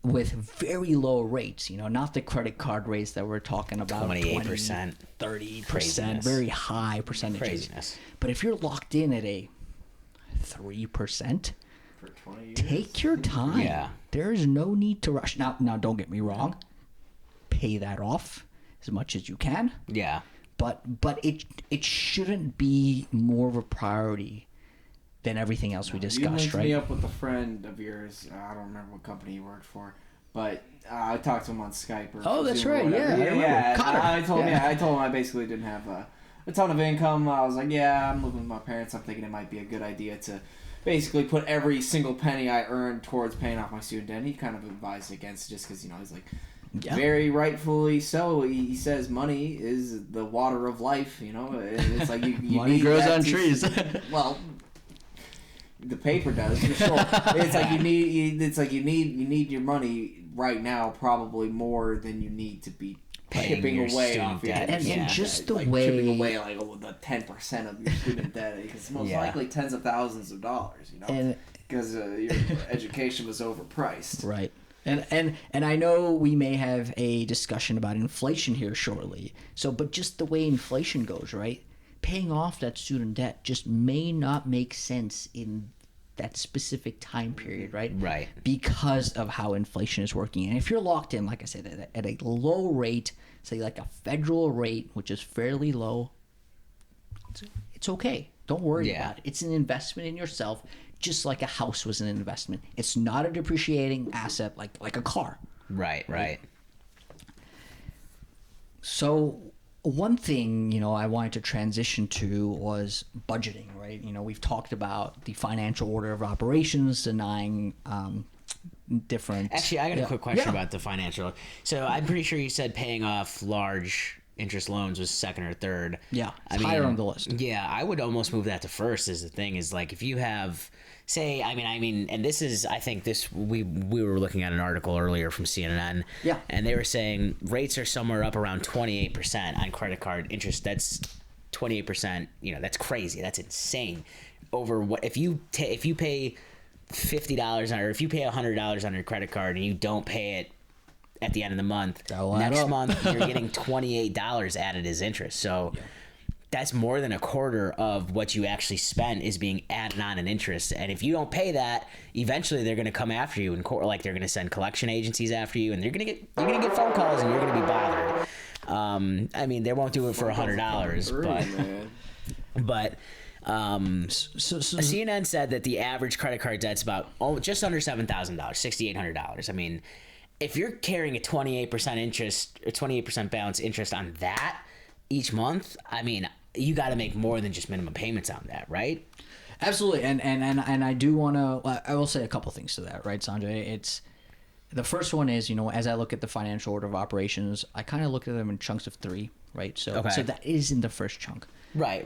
Speaker 3: with very low rates, not the credit card rates that we're talking about,
Speaker 2: 28%,
Speaker 3: 30%, very high percentages.
Speaker 2: Craziness.
Speaker 3: But if you're locked in at a 3%,
Speaker 1: for 20 years.
Speaker 3: take your time.
Speaker 2: Yeah.
Speaker 3: There is no need to rush. Now, don't get me wrong. Pay that off as much as you can.
Speaker 2: Yeah.
Speaker 3: But it shouldn't be more of a priority than everything else we discussed,
Speaker 1: you linked
Speaker 3: right?
Speaker 1: me up with a friend of yours. I don't remember what company he worked for, but I talked to him on Skype. Or
Speaker 3: That's
Speaker 1: Zoom or
Speaker 3: right.
Speaker 1: whatever.
Speaker 3: Yeah. Connor.
Speaker 1: I told him I basically didn't have a ton of income. I was like, I'm living with my parents. I'm thinking it might be a good idea to basically put every single penny I earned towards paying off my student debt. And he kind of advised against it just because he's like. Yeah. Very rightfully so. He says money is the water of life. It's like you
Speaker 3: money
Speaker 1: need
Speaker 3: grows
Speaker 1: that
Speaker 3: on trees.
Speaker 1: Well, the paper does for sure. It's like you need your money right now probably more than you need to be chipping away off your
Speaker 3: debt. And just the
Speaker 1: like
Speaker 3: way
Speaker 1: chipping away like the 10% of your student debt, because most likely tens of thousands of dollars. Because your education was overpriced.
Speaker 3: Right. And I know we may have a discussion about inflation here shortly. But just the way inflation goes, right? Paying off that student debt just may not make sense in that specific time period, right?
Speaker 2: Right.
Speaker 3: Because of how inflation is working. And if you're locked in, like I said, at a low rate, say like a federal rate, which is fairly low, it's okay. Don't worry about it. It's an investment in yourself. Just like a house was an investment. It's not a depreciating asset like a car.
Speaker 2: Right.
Speaker 3: So one thing, I wanted to transition to was budgeting, right? We've talked about the financial order of operations, denying different...
Speaker 2: Actually, I got a quick question about the financial. So I'm pretty sure you said paying off large interest loans was second or third.
Speaker 3: Yeah, it's higher on the list.
Speaker 2: Yeah, I would almost move that to first. Is the thing is like if you have, say, I mean, and this is, I think this we were looking at an article earlier from CNN.
Speaker 3: Yeah,
Speaker 2: and they were saying rates are somewhere up around 28% on credit card interest. That's 28%. That's crazy. That's insane. Over what if you pay $50 or if you pay $100 on your credit card and you don't pay it at the end of the month, next month you're getting $28 added as interest. So that's more than a quarter of what you actually spent is being added on in interest. And if you don't pay that, eventually they're going to come after you in court. Like they're going to send collection agencies after you, and you're going to get phone calls, and you're going to be bothered. I mean, they won't do it for $100, but CNN said that the average credit card debt's about just under $7,000, $6,800. I mean, if you're carrying a 28% interest or 28% balance interest on that each month, I mean, you got to make more than just minimum payments on that, right?
Speaker 3: Absolutely, and I do want to. I will say a couple things to that, right, Sanjay? It's the first one is as I look at the financial order of operations, I kind of look at them in chunks of 3, right? So that is in the first chunk.
Speaker 2: Right.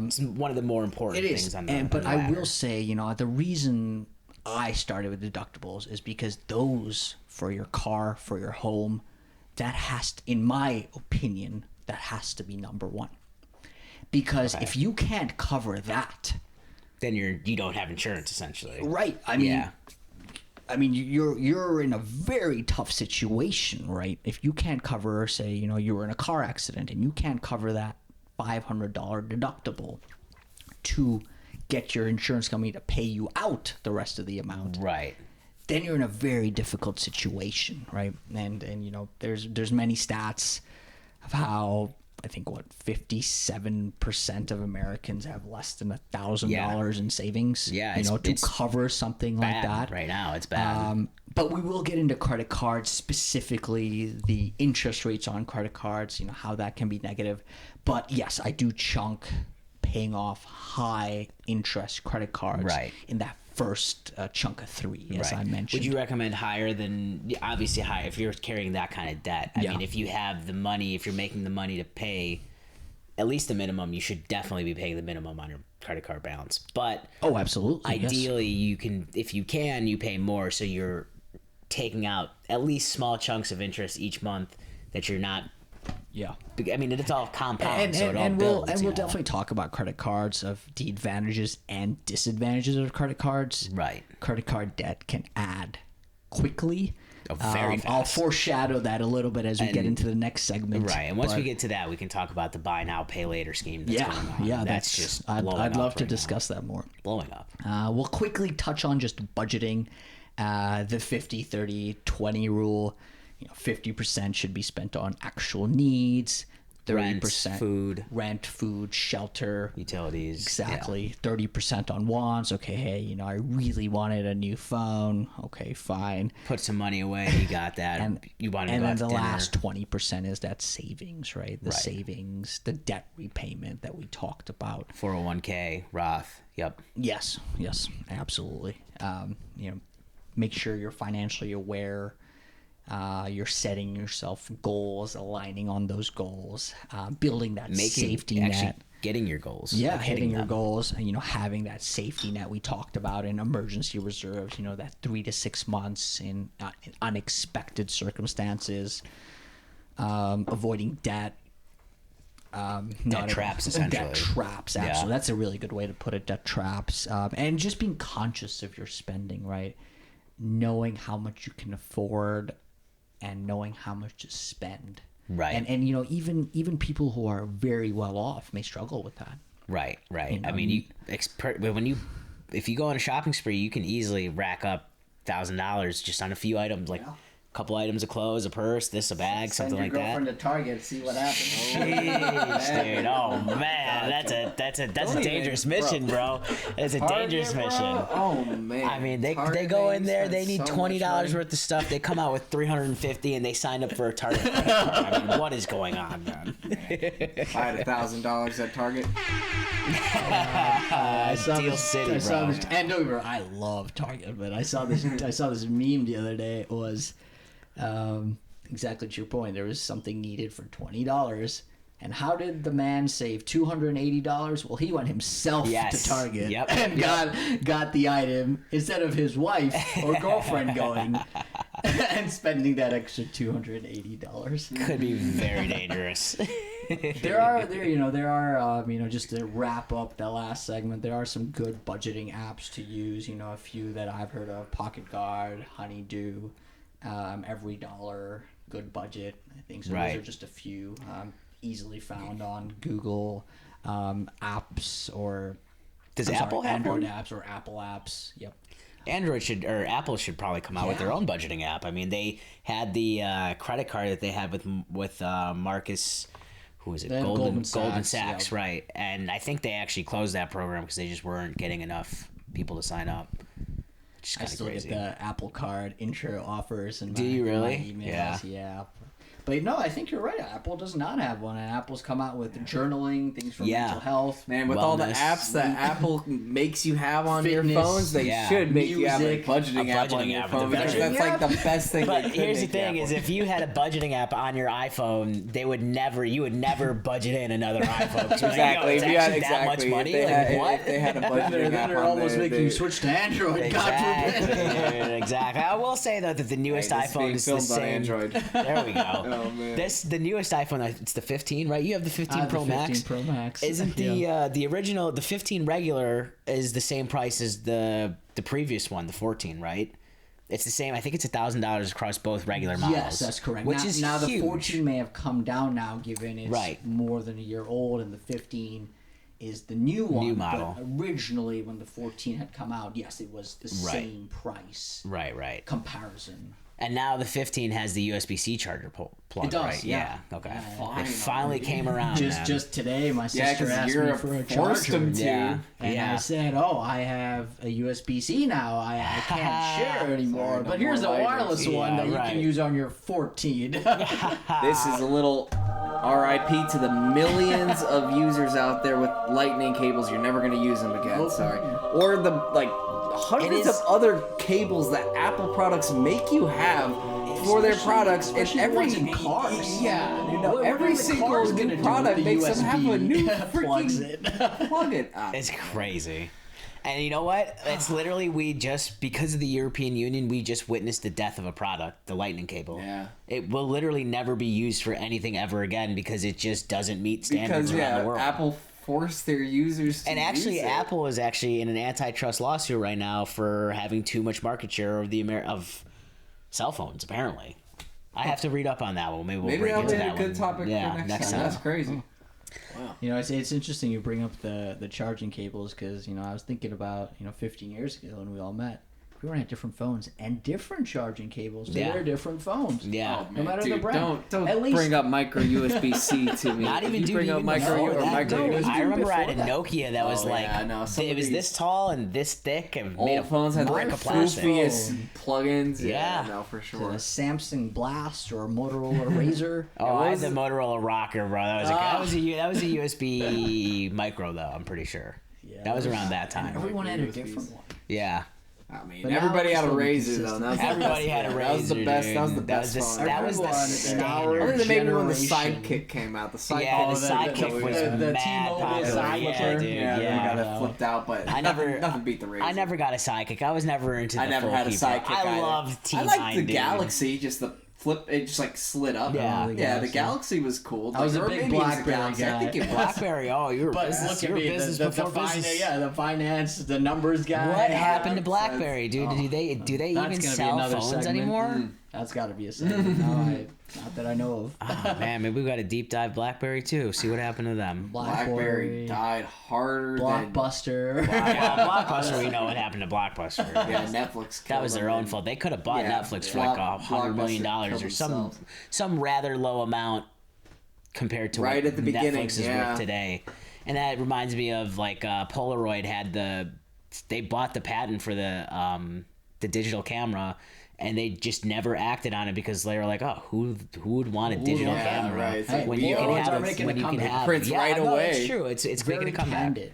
Speaker 2: It's one of the more important things on the
Speaker 3: But
Speaker 2: on the
Speaker 3: I will say, the reason I started with deductibles is because those for your car, for your home, that has to, in my opinion, that has to be number 1. Because if you can't cover that,
Speaker 2: then you don't have insurance essentially.
Speaker 3: Right. I mean, you're in a very tough situation, right? If you can't cover, say, you were in a car accident and you can't cover that $500 deductible to get your insurance company to pay you out the rest of the amount.
Speaker 2: Right.
Speaker 3: Then you're in a very difficult situation, right? And you know, there's many stats of how I think 57% of Americans have less than $1,000 in savings.
Speaker 2: Yeah,
Speaker 3: you know, to cover something like that.
Speaker 2: Right now, it's bad.
Speaker 3: But we will get into credit cards, specifically the interest rates on credit cards. You know how that can be negative. But yes, I do chunk paying off high interest credit cards in that first chunk of 3, as I mentioned.
Speaker 2: Would you recommend higher than, obviously higher, if you're carrying that kind of debt? I mean, if you have the money, if you're making the money to pay at least the minimum, you should definitely be paying the minimum on your credit card balance. But
Speaker 3: absolutely,
Speaker 2: ideally, you can, if you can, you pay more, so you're taking out at least small chunks of interest each month that you're not.
Speaker 3: Yeah,
Speaker 2: I mean, it's all compound, so it all
Speaker 3: and
Speaker 2: builds.
Speaker 3: We'll definitely talk about credit cards, of the advantages and disadvantages of credit cards.
Speaker 2: Right.
Speaker 3: Credit card debt can add quickly.
Speaker 2: Very fast.
Speaker 3: I'll foreshadow that a little bit as we get into the next segment.
Speaker 2: Right, and once we get to that, we can talk about the buy now, pay later scheme that's going on.
Speaker 3: Yeah,
Speaker 2: that's just
Speaker 3: I'd love to
Speaker 2: right
Speaker 3: discuss that more.
Speaker 2: Blowing up.
Speaker 3: We'll quickly touch on just budgeting, the 50-30-20 rule. You know, 50% should be spent on actual needs, 30% rent, food, shelter,
Speaker 2: utilities.
Speaker 3: Exactly. 30% on wants. Okay, hey, you know, I really wanted a new phone. Okay, fine.
Speaker 2: Put some money away. You got that.
Speaker 3: And
Speaker 2: you want to
Speaker 3: and
Speaker 2: go
Speaker 3: then
Speaker 2: out to
Speaker 3: the
Speaker 2: dinner.
Speaker 3: last 20% is that savings, right? The savings, the debt repayment that we talked about.
Speaker 2: 401k, Roth. Yep.
Speaker 3: Yes, absolutely. You know, make sure you're financially aware. You're setting yourself goals, aligning on those goals, building that safety net.
Speaker 2: Getting your goals.
Speaker 3: Yeah, hitting your goals, and, you know, having that safety net we talked about in emergency reserves, you know, that 3 to 6 months in unexpected circumstances, avoiding debt.
Speaker 2: Debt traps, essentially.
Speaker 3: Debt traps, absolutely.
Speaker 2: Yeah.
Speaker 3: That's a really good way to put it, debt traps. And just being conscious of your spending, right? Knowing how much you can afford and knowing how much to spend.
Speaker 2: Right.
Speaker 3: And you know, even people who are very well off may struggle with that.
Speaker 2: Right.
Speaker 3: You know,
Speaker 2: I mean, if you go on a shopping spree, you can easily rack up $1,000 just on a few items, like a couple items of clothes, a purse, a bag, something like that. Send your girlfriend
Speaker 3: to Target, see what happens.
Speaker 2: Jeez, dude. Oh man, that's a dangerous mission, bro. It's a dangerous mission.
Speaker 1: Oh man.
Speaker 2: I mean, they go in there, they need $20 worth of stuff. They come out with $350, and they sign up for a Target. I mean, what is going on, man?
Speaker 1: I had $1,000 at Target.
Speaker 2: Steel City, bro.
Speaker 3: And don't get me wrong, I love Target, but I saw this meme the other day. It was exactly to your point. There was something needed for $20, and how did the man save $280? Well, he went himself to Target and got the item instead of his wife or girlfriend going and spending that extra $280.
Speaker 2: Could be very dangerous.
Speaker 3: There are just to wrap up the last segment, there are some good budgeting apps to use. You know, a few that I've heard of: Pocket Guard, Honeydew, Every Dollar, Good Budget. I think so. Those are just a few easily found on Google apps, or
Speaker 2: Apple have
Speaker 3: Android
Speaker 2: one?
Speaker 3: apps or Apple apps. Yep.
Speaker 2: Apple should probably come out with their own budgeting app. I mean, they had the credit card that they had with Marcus. Who was it? Goldman Sachs, right? And I think they actually closed that program because they just weren't getting enough people to sign up. Which is kind of crazy.
Speaker 3: Get the Apple Card intro offers and
Speaker 2: do you really?
Speaker 3: Emails. Yeah. But no, I think you're right. Apple does not have one. And Apple's come out with journaling, things for mental health.
Speaker 1: Man, with all the apps that Apple makes you have on your phones, they should make you have a budgeting app on your phone. That's like the best thing.
Speaker 2: But here's the thing: is if you had a budgeting app on your iPhone, you would never budget in another iPhone.
Speaker 1: Exactly.
Speaker 2: If you had that much money,
Speaker 1: if they had a budgeting app,
Speaker 3: they're almost making you switch to Android.
Speaker 2: Exactly. I will say though that the newest iPhone is the same. There we go. Oh, man. The newest iPhone, it's the 15, right? You have the 15 Pro Max.
Speaker 3: 15 Pro Max.
Speaker 2: Isn't the original, the 15 regular is the same price as the previous one, the 14, right? It's the same. I think it's $1,000 across both regular models.
Speaker 3: Yes, that's correct.
Speaker 2: Which is
Speaker 3: now
Speaker 2: huge.
Speaker 3: the 14 may have come down now, given it's
Speaker 2: Right.
Speaker 3: more than a year old, and the 15 is the new one.
Speaker 2: New model.
Speaker 3: But originally, when the 14 had come out, yes, it was the same price.
Speaker 2: Right.
Speaker 3: Comparison.
Speaker 2: And now the 15 has the USB-C charger plug,
Speaker 3: It does,
Speaker 2: right?
Speaker 3: yeah.
Speaker 2: Okay.
Speaker 1: Finally.
Speaker 2: It finally came around. man.
Speaker 3: Just today, my sister
Speaker 1: 'cause
Speaker 3: asked
Speaker 1: you're
Speaker 3: me for a
Speaker 1: forced
Speaker 3: charger.
Speaker 1: them to.
Speaker 2: Yeah.
Speaker 3: And I said, "Oh, I have a USB-C now. I can't share anymore.
Speaker 1: Sorry, no
Speaker 3: but here's a
Speaker 1: more lighters.
Speaker 3: wireless one that you
Speaker 2: right.
Speaker 3: can use on your 14."
Speaker 1: This is a little RIP to the millions of users out there with lightning cables. You're never going to use them again. Sorry. Or the hundreds of other cables that Apple products make you have for their products, and
Speaker 3: especially
Speaker 1: every
Speaker 3: ones in cars.
Speaker 1: Yeah,
Speaker 3: What are
Speaker 1: every
Speaker 3: the
Speaker 1: single
Speaker 3: cars
Speaker 1: new
Speaker 3: gonna do
Speaker 1: product
Speaker 3: with the
Speaker 1: makes them have a new
Speaker 3: USB plugs
Speaker 1: freaking
Speaker 3: in?
Speaker 1: plug-in.
Speaker 2: It's crazy. And you know what? It's literally because of the European Union, we just witnessed the death of a product, the lightning cable.
Speaker 1: Yeah.
Speaker 2: It will literally never be used for anything ever again because it just doesn't meet standards around the world.
Speaker 1: Apple forced their users to
Speaker 2: And actually,
Speaker 1: use it.
Speaker 2: Apple is actually in an antitrust lawsuit right now for having too much market share of of cell phones. Apparently, I have to read up on that one. Maybe we'll
Speaker 1: Maybe
Speaker 2: break
Speaker 1: that'll
Speaker 2: into
Speaker 1: be
Speaker 2: that
Speaker 1: a good
Speaker 2: one.
Speaker 1: topic
Speaker 2: Yeah,
Speaker 1: for next time. That's crazy. Wow.
Speaker 3: It's interesting you bring up the charging cables because I was thinking about 15 years ago when we all met. We were on different phones and different charging cables to
Speaker 2: Yeah.
Speaker 3: their different phones.
Speaker 2: Yeah.
Speaker 3: No matter
Speaker 1: Dude,
Speaker 3: the brand.
Speaker 1: Don't
Speaker 3: At least-
Speaker 1: bring up micro USB-C to me.
Speaker 2: Not even
Speaker 1: If you bring up micro
Speaker 2: before
Speaker 1: or
Speaker 2: that,
Speaker 1: micro
Speaker 2: dude.
Speaker 1: USB.
Speaker 2: I remember I had a
Speaker 3: before that.
Speaker 2: Nokia that was
Speaker 1: Oh,
Speaker 2: like
Speaker 1: yeah, I know. Some
Speaker 2: it
Speaker 1: of
Speaker 2: was
Speaker 1: these
Speaker 2: this tall and this thick and made
Speaker 1: Old
Speaker 2: of
Speaker 1: phones had
Speaker 2: brick
Speaker 1: the
Speaker 2: of plastic.
Speaker 1: goofiest plugins.
Speaker 2: Yeah.
Speaker 1: No, for
Speaker 3: To
Speaker 1: sure.
Speaker 3: a Samsung Blast or a Motorola Razor.
Speaker 2: Oh, I had
Speaker 1: was
Speaker 2: the
Speaker 1: it?
Speaker 2: Motorola Rocker, bro. That was that was a USB micro though. I'm pretty sure.
Speaker 3: Yeah,
Speaker 2: That was around that time.
Speaker 3: Everyone had a
Speaker 1: USBs.
Speaker 3: different one.
Speaker 2: Yeah.
Speaker 1: I mean,
Speaker 3: But now
Speaker 1: everybody
Speaker 3: it's
Speaker 1: had a
Speaker 3: still
Speaker 1: razor though.
Speaker 3: consistent.
Speaker 1: That was the
Speaker 2: Everybody
Speaker 1: best.
Speaker 2: had a razor.
Speaker 1: That was the best.
Speaker 2: Dude.
Speaker 1: That was the best phone.
Speaker 2: That was the
Speaker 3: Everyone in
Speaker 2: standard.
Speaker 3: our
Speaker 1: Other than maybe when the
Speaker 3: generation.
Speaker 1: Sidekick came out. The Sidekick.
Speaker 2: Yeah, the
Speaker 1: was
Speaker 2: Sidekick was
Speaker 3: the
Speaker 2: mad
Speaker 3: T-Mobile
Speaker 2: popular.
Speaker 3: Sidekick.
Speaker 2: Yeah, dude.
Speaker 1: Yeah, then
Speaker 2: Yeah.
Speaker 1: we got it flipped out, but nothing beat the razor.
Speaker 2: I never got a sidekick. I was never into the
Speaker 1: I never
Speaker 2: full
Speaker 1: had a
Speaker 2: keyboard.
Speaker 1: Sidekick.
Speaker 2: I
Speaker 1: either.
Speaker 2: loved T9,
Speaker 1: I liked the
Speaker 2: dude.
Speaker 1: Galaxy, just the flip. It just like slid up.
Speaker 2: Yeah.
Speaker 3: the
Speaker 1: yeah. The
Speaker 3: Galaxy.
Speaker 1: Galaxy was cool.
Speaker 3: I was a
Speaker 1: Or
Speaker 3: big
Speaker 1: maybe it was a
Speaker 3: BlackBerry
Speaker 1: Galaxy. I think
Speaker 3: guy.
Speaker 1: it was.
Speaker 2: BlackBerry. Oh, you were
Speaker 3: But
Speaker 2: business.
Speaker 3: look
Speaker 2: You
Speaker 3: at
Speaker 2: were
Speaker 3: me,
Speaker 2: business
Speaker 3: the
Speaker 2: before business.
Speaker 3: the finance, the numbers guy.
Speaker 2: What happened to
Speaker 1: that's-
Speaker 2: BlackBerry, dude? Do they
Speaker 3: That's
Speaker 2: even
Speaker 3: gonna be
Speaker 2: sell
Speaker 3: another
Speaker 2: phones
Speaker 3: segment.
Speaker 2: anymore?
Speaker 3: That's got to be a segment. Not that I know of.
Speaker 2: Oh, man, maybe we got a deep dive BlackBerry too. See what happened to them.
Speaker 1: BlackBerry died harder than
Speaker 3: Blockbuster.
Speaker 2: Yeah, Blockbuster. We know what happened to Blockbuster.
Speaker 1: yeah, Netflix.
Speaker 2: That was their own fault. They could have bought
Speaker 1: Yeah,
Speaker 2: Netflix for like $100 million
Speaker 1: Blockbuster
Speaker 2: or
Speaker 1: killed
Speaker 2: some
Speaker 1: themselves.
Speaker 2: some rather low amount compared to
Speaker 1: Right
Speaker 2: what
Speaker 1: at the
Speaker 2: Netflix
Speaker 1: beginning,
Speaker 2: is
Speaker 1: yeah.
Speaker 2: worth today. And that reminds me of like Polaroid had they bought the patent for the digital camera. And they just never acted on it because they were like, "Oh, who would want a digital
Speaker 1: yeah,
Speaker 2: camera
Speaker 1: right. It's like
Speaker 2: when
Speaker 1: we
Speaker 2: you can
Speaker 1: are
Speaker 2: have
Speaker 3: making
Speaker 2: when
Speaker 3: a
Speaker 2: you can
Speaker 3: comeback.
Speaker 2: have
Speaker 1: Prints right
Speaker 2: no,
Speaker 1: away.
Speaker 2: It's true. It's
Speaker 3: Very
Speaker 2: making a comeback.
Speaker 3: candid.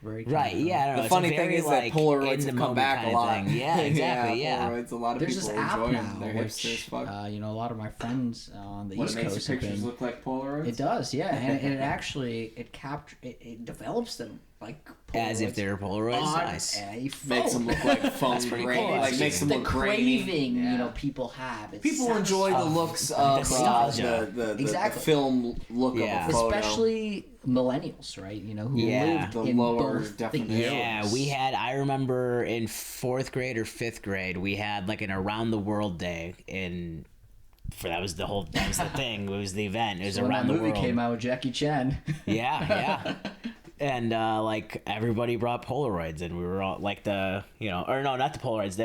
Speaker 3: Very candid.
Speaker 2: Right? Yeah. I don't know.
Speaker 1: The
Speaker 2: It's
Speaker 1: funny
Speaker 2: a
Speaker 1: thing
Speaker 2: very,
Speaker 1: is
Speaker 2: like,
Speaker 1: that Polaroids
Speaker 2: in the
Speaker 1: have come
Speaker 2: moment
Speaker 1: back
Speaker 2: kind
Speaker 1: a
Speaker 2: of
Speaker 1: lot.
Speaker 2: thing. Yeah, exactly. Yeah.
Speaker 1: Polaroids, a lot of
Speaker 3: There's
Speaker 1: people
Speaker 3: this app
Speaker 1: enjoy
Speaker 3: now,
Speaker 1: them. They're hipster as
Speaker 3: which
Speaker 1: fuck.
Speaker 3: a lot of my friends on the
Speaker 1: What,
Speaker 3: East
Speaker 1: it makes
Speaker 3: Coast
Speaker 1: your
Speaker 3: have
Speaker 1: pictures
Speaker 3: been.
Speaker 1: look like Polaroids?
Speaker 3: It does, yeah, and it actually it develops them like
Speaker 2: As if
Speaker 3: Polaroids
Speaker 2: they're Polaroids.
Speaker 3: on
Speaker 2: Nice.
Speaker 3: a phone.
Speaker 1: Makes them look like phone
Speaker 2: pretty
Speaker 1: grainy.
Speaker 2: cool,
Speaker 1: Like
Speaker 2: actually.
Speaker 1: makes them
Speaker 3: the
Speaker 1: look grainy.
Speaker 3: craving
Speaker 1: Yeah.
Speaker 3: people have. It's
Speaker 1: People enjoy the
Speaker 3: satisfying.
Speaker 1: looks of
Speaker 2: nostalgia.
Speaker 1: the
Speaker 3: Exactly.
Speaker 1: film look
Speaker 2: Yeah.
Speaker 1: of a photo.
Speaker 3: Especially millennials, right? Who
Speaker 2: Yeah.
Speaker 3: lived
Speaker 1: The
Speaker 3: in
Speaker 1: lower
Speaker 3: both the
Speaker 1: definition.
Speaker 2: Yeah,
Speaker 3: eras.
Speaker 2: I remember in 4th grade or 5th grade, we had like an around the world day that was the thing. It was the event. It was
Speaker 3: When
Speaker 2: around
Speaker 3: that
Speaker 2: the
Speaker 3: movie
Speaker 2: world.
Speaker 3: came out with Jackie Chan.
Speaker 2: Yeah. And like everybody brought Polaroids, and we were all like or no, not the Polaroids.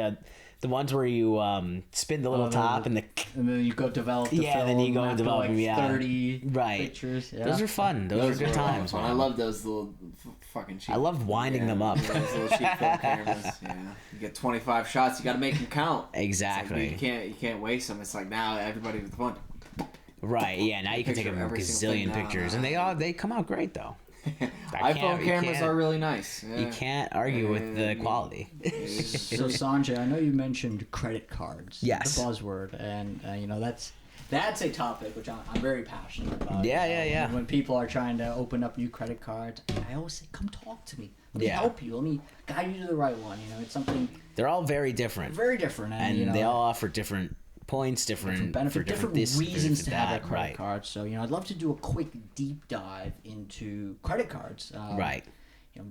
Speaker 2: The ones where you spin the little top and the
Speaker 3: And then you go develop the
Speaker 2: Yeah,
Speaker 3: film.
Speaker 2: then you go and
Speaker 3: after,
Speaker 2: develop
Speaker 3: like
Speaker 2: them, yeah.
Speaker 3: 30
Speaker 2: Right.
Speaker 3: pictures. Yeah.
Speaker 2: those are fun. Those are good times,
Speaker 1: fun.
Speaker 2: man.
Speaker 1: I love those little fucking cheap.
Speaker 2: I loved winding them up.
Speaker 1: Those little cheap film cameras. Yeah, you get 25 shots. You got to make them count.
Speaker 2: Exactly.
Speaker 1: It's like, you can't waste them. It's like now everybody with the phone.
Speaker 2: Right. Yeah. Now you can take
Speaker 1: Picture
Speaker 2: a
Speaker 1: every single thing
Speaker 2: gazillion
Speaker 1: now,
Speaker 2: pictures,
Speaker 1: now.
Speaker 2: and they come out great though.
Speaker 1: iPhone
Speaker 2: you
Speaker 1: cameras
Speaker 2: can't-
Speaker 1: are really nice. Yeah.
Speaker 2: You can't argue with the quality.
Speaker 3: So Sanjay, I know you mentioned credit cards.
Speaker 2: Yes.
Speaker 3: The buzzword, and that's a topic which I'm very passionate about.
Speaker 2: Yeah.
Speaker 3: When people are trying to open up new credit cards, I always say, "Come talk to me. Let me
Speaker 2: Yeah.
Speaker 3: help you. Let me guide you to the right one." It's something
Speaker 2: They're all very different,
Speaker 3: very different,
Speaker 2: and they all offer different points, different
Speaker 3: benefit, different
Speaker 2: this,
Speaker 3: reasons to
Speaker 2: different
Speaker 3: have a
Speaker 2: that.
Speaker 3: credit
Speaker 2: Right.
Speaker 3: card. So I'd love to do a quick deep dive into credit cards.
Speaker 2: Right.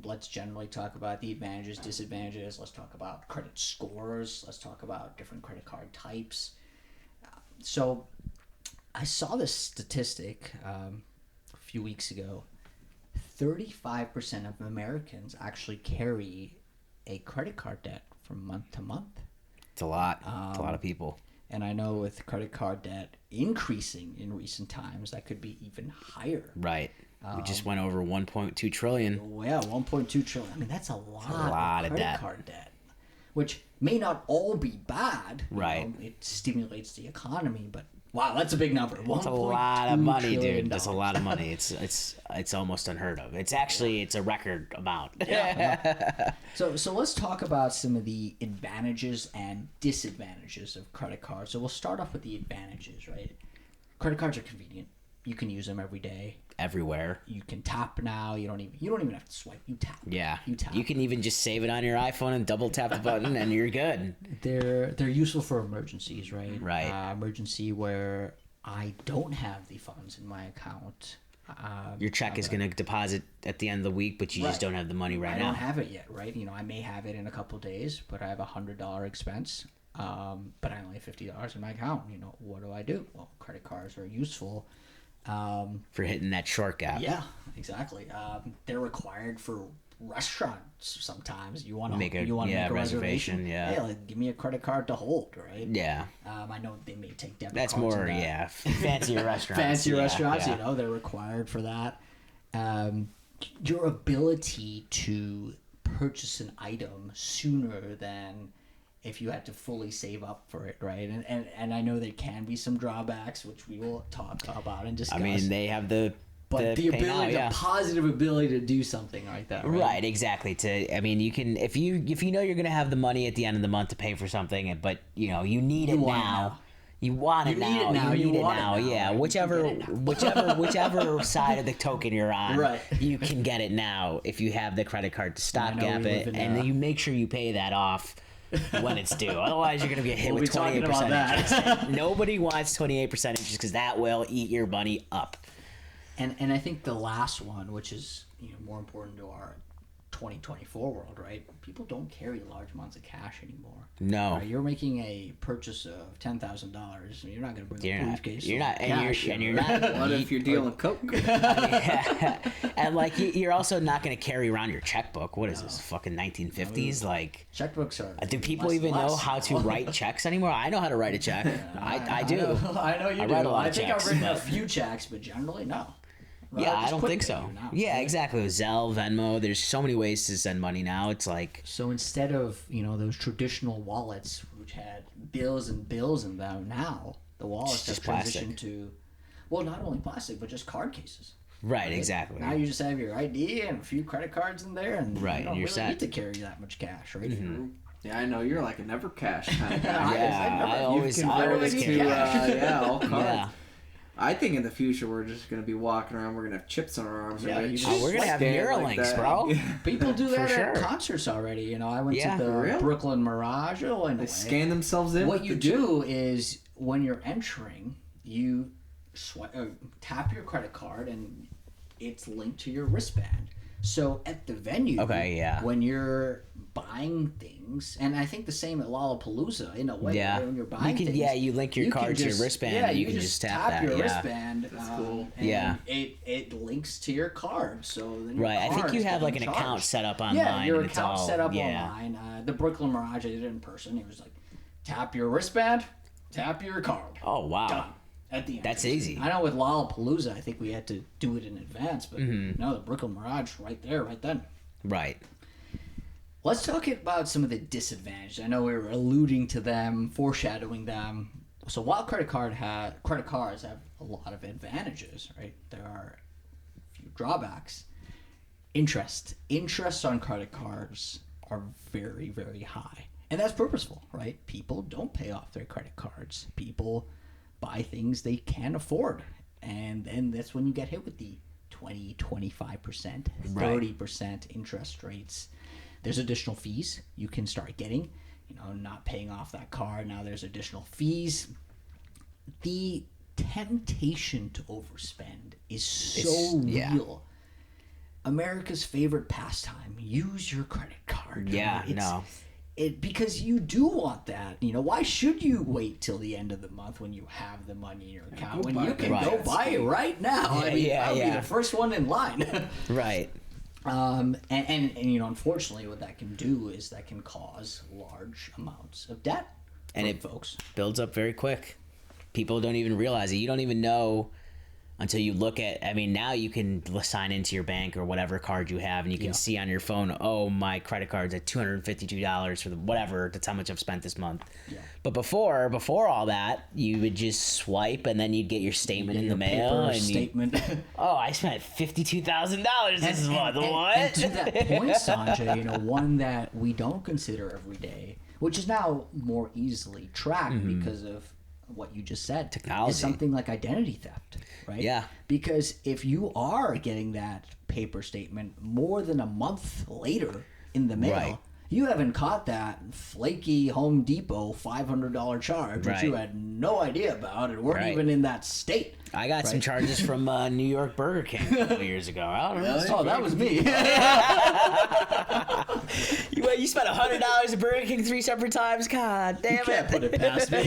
Speaker 3: let's generally talk about the advantages, disadvantages. Let's talk about credit scores. Let's talk about different credit card types. So I saw this statistic a few weeks ago. 35% of Americans actually carry a credit card debt from month to month.
Speaker 2: It's a lot. It's a lot of people.
Speaker 3: And I know with credit card debt increasing in recent times, that could be even higher.
Speaker 2: Right. We just went over 1.2 trillion.
Speaker 3: Well, yeah, 1.2 trillion. I mean, that's a lot of credit card debt, which may not all be bad.
Speaker 2: Right.
Speaker 3: It stimulates the economy, but wow, that's a big number.
Speaker 2: It's a lot of money, dude. That's a lot of money. It's almost unheard of. It's a record amount.
Speaker 3: Yeah. So let's talk about some of the advantages and disadvantages of credit cards. So we'll start off with the advantages, right? Credit cards are convenient. You can use them every day.
Speaker 2: Everywhere.
Speaker 3: You can tap now. You don't even have to swipe. You tap.
Speaker 2: Yeah.
Speaker 3: You tap.
Speaker 2: You can even just save it on your iPhone and double tap the button and you're good.
Speaker 3: They're useful for emergencies, right?
Speaker 2: Right.
Speaker 3: Emergency where I don't have the funds in my account.
Speaker 2: Your check is going to deposit at the end of the week, but you just don't have the money right now.
Speaker 3: I don't have it yet, right? I may have it in a couple of days, but I have a $100 expense. But I only have $50 in my account. What do? Well, credit cards are useful.
Speaker 2: For hitting that short gap.
Speaker 3: Yeah, exactly. They're required for restaurants sometimes. You want to make a reservation.
Speaker 2: Yeah.
Speaker 3: Hey, like, give me a credit card to hold, right?
Speaker 2: Yeah.
Speaker 3: I know they may take debit
Speaker 2: That's
Speaker 3: cards.
Speaker 2: more, fancier restaurants.
Speaker 3: Fancy restaurants, they're required for that. Your ability to purchase an item sooner than if you had to fully save up for it, right? And I know there can be some drawbacks, which we will talk about and discuss.
Speaker 2: I mean, they have the
Speaker 3: ability, the positive ability to do something like that, right?
Speaker 2: Right, exactly. You can if you know you're gonna have the money at the end of the month to pay for something, but you need it now. You want it now. You need it now. Yeah, whichever side of the token you're on,
Speaker 3: right.
Speaker 2: You can get it now if you have the credit card to stopgap it, and then you make sure you pay that off when it's due. Otherwise, you're going to get hit with 28% interest. Nobody wants 28% interest because that will eat your money up.
Speaker 3: And I think the last one, which is more important to our 2024 world, right? People don't carry large amounts of cash anymore.
Speaker 2: No.
Speaker 3: Right? You're making a purchase of $10,000. You're not going to bring a briefcase.
Speaker 2: You're not. And you're not.
Speaker 1: What if you're dealing coke?
Speaker 2: And you're also not going to carry around your checkbook. What is this? Fucking 1950s? Like
Speaker 3: checkbooks are.
Speaker 2: Do people even know how to write checks anymore? I know how to write a check. I do.
Speaker 3: I know you do.
Speaker 2: Write a lot of
Speaker 3: think
Speaker 2: checks,
Speaker 3: I've written a few checks, but generally no.
Speaker 2: Right? Yeah, I don't think so. Yeah, exactly. Zelle, Venmo, there's so many ways to send money now. It's like...
Speaker 3: So instead of, those traditional wallets, which had bills and bills in them, now the wallets have transitioned to, well, not only plastic, but just card cases.
Speaker 2: Right, exactly.
Speaker 3: Now you just have your ID and a few credit cards in there, and you don't really need to carry that much cash, right?
Speaker 1: Mm-hmm. Yeah, I know. You're like a never cash kind of guy.
Speaker 2: I always carry cash.
Speaker 1: All cards.
Speaker 2: Yeah.
Speaker 1: I think in the future we're just gonna be walking around. We're gonna have chips on our arms.
Speaker 3: Yeah,
Speaker 2: we're gonna have Neuralinks, bro.
Speaker 3: People do that at concerts already. I went to the Brooklyn Mirage.
Speaker 1: They scan themselves in.
Speaker 3: What you do is when you're entering, you tap your credit card and it's linked to your wristband. So at the venue, when you're buying things, and I think the same at Lollapalooza in a way.
Speaker 2: Yeah,
Speaker 3: when you're buying things,
Speaker 2: you link your card to your wristband, and you can just tap that.
Speaker 3: Your wristband.
Speaker 1: That's cool.
Speaker 3: And it links to your card, so then your
Speaker 2: I think you have like an account set up online.
Speaker 3: Yeah, your account set up online. The Brooklyn Mirage, I did it in person. It was like, tap your wristband, tap your card.
Speaker 2: Oh wow.
Speaker 3: Done. At the end.
Speaker 2: That's easy.
Speaker 3: I know with Lollapalooza, I think we had to do it in advance, but no, the Brooklyn Mirage, right there, right then.
Speaker 2: Right.
Speaker 3: Let's talk about some of the disadvantages. I know we were alluding to them, foreshadowing them. So while credit cards have a lot of advantages, right? There are a few drawbacks. Interest on credit cards are very, very high. And that's purposeful, right? People don't pay off their credit cards. People buy things they can't afford. And then that's when you get hit with the 20, 25%, 30% interest rates. There's additional fees you can start getting, not paying off that card. Now there's additional fees. The temptation to overspend is so real. America's favorite pastime. Use your credit card.
Speaker 2: Yeah, no.
Speaker 3: Because you do want that. Why should you wait till the end of the month when you have the money in your account when you can go buy it right now? I'll be the first one in line.
Speaker 2: Right.
Speaker 3: And unfortunately, what that can do is that can cause large amounts of debt.
Speaker 2: And it
Speaker 3: folks
Speaker 2: builds up very quick. People don't even realize it. You don't even know until you look at, now you can sign into your bank or whatever card you have, and you can see on your phone, oh, my credit card's at $252 for whatever, that's how much I've spent this month. Yeah. But before all that, you would just swipe, and then you'd get your statement in the mail. And
Speaker 3: statement.
Speaker 2: Oh, I spent $52,000 this month. What?
Speaker 3: And to that point, Sanjay, one that we don't consider every day, which is now more easily tracked because of what you just said,
Speaker 2: technology,
Speaker 3: is something like identity theft, right?
Speaker 2: Yeah.
Speaker 3: Because if you are getting that paper statement more than a month later in the mail, you haven't caught that flaky Home Depot $500 charge, which you had no idea about and weren't even in that state.
Speaker 2: I got some charges from New York Burger King a couple years ago. I don't know.
Speaker 3: Really? Oh, that was me.
Speaker 2: You spent $100 at Burger King 3 separate times? God damn it.
Speaker 3: You can't put it past me.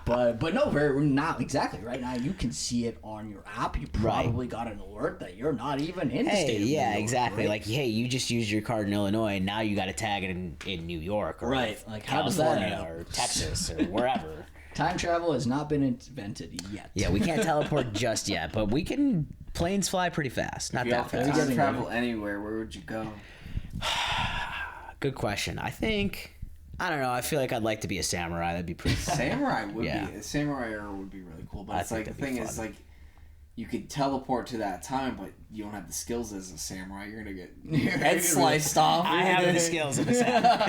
Speaker 3: but no, not exactly. Right now, you can see it on your app. You probably got an alert that you're not even in the state of New York,
Speaker 2: exactly.
Speaker 3: Right?
Speaker 2: Like, hey, you just used your card in Illinois, and now you got to tag it in New York or
Speaker 3: like, how does that
Speaker 2: California or Texas or wherever.
Speaker 3: Time travel has not been invented yet.
Speaker 2: Yeah, we can't teleport just yet, but we can. Planes fly pretty fast. Not that fast.
Speaker 1: If you could travel anywhere, where would you go?
Speaker 2: Good question. I don't know. I feel like I'd like to be a samurai. That'd be pretty fun.
Speaker 1: Samurai would be. A samurai era would be really cool. But it's like the thing is, like, you could teleport to that time, but you don't have the skills as a samurai. You're gonna get your head sliced off.
Speaker 2: I have the skills of a samurai.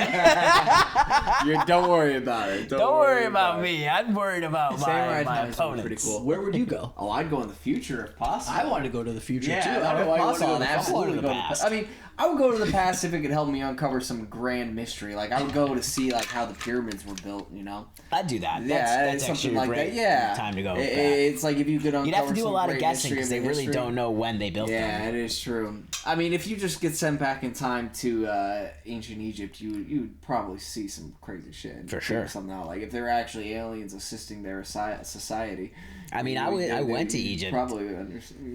Speaker 1: Don't worry about it.
Speaker 2: Don't worry about me. I'm worried about my opponents.
Speaker 1: Pretty cool.
Speaker 3: Where would you go?
Speaker 1: Oh, I'd go in the future if possible.
Speaker 3: I want to go to the future too.
Speaker 1: I don't know why you want to go to the past.
Speaker 2: Absolutely the past.
Speaker 1: I mean, I would go to the past if it could help me uncover some grand mystery. Like, I would go to see like how the pyramids were built.
Speaker 2: I'd do that.
Speaker 1: Yeah,
Speaker 2: that's
Speaker 1: something
Speaker 2: actually
Speaker 1: like
Speaker 2: a great
Speaker 1: that. Yeah,
Speaker 2: time to go.
Speaker 1: It's like if you could uncover.
Speaker 2: You'd have to do a lot of
Speaker 1: great
Speaker 2: guessing because they really don't know when they built them.
Speaker 1: Yeah, it is true. I mean, if you just get sent back in time to ancient Egypt, you'd probably see some crazy shit.
Speaker 2: For sure.
Speaker 1: Something out like if there were actually aliens assisting their society.
Speaker 2: I mean, I went to Egypt.
Speaker 1: Probably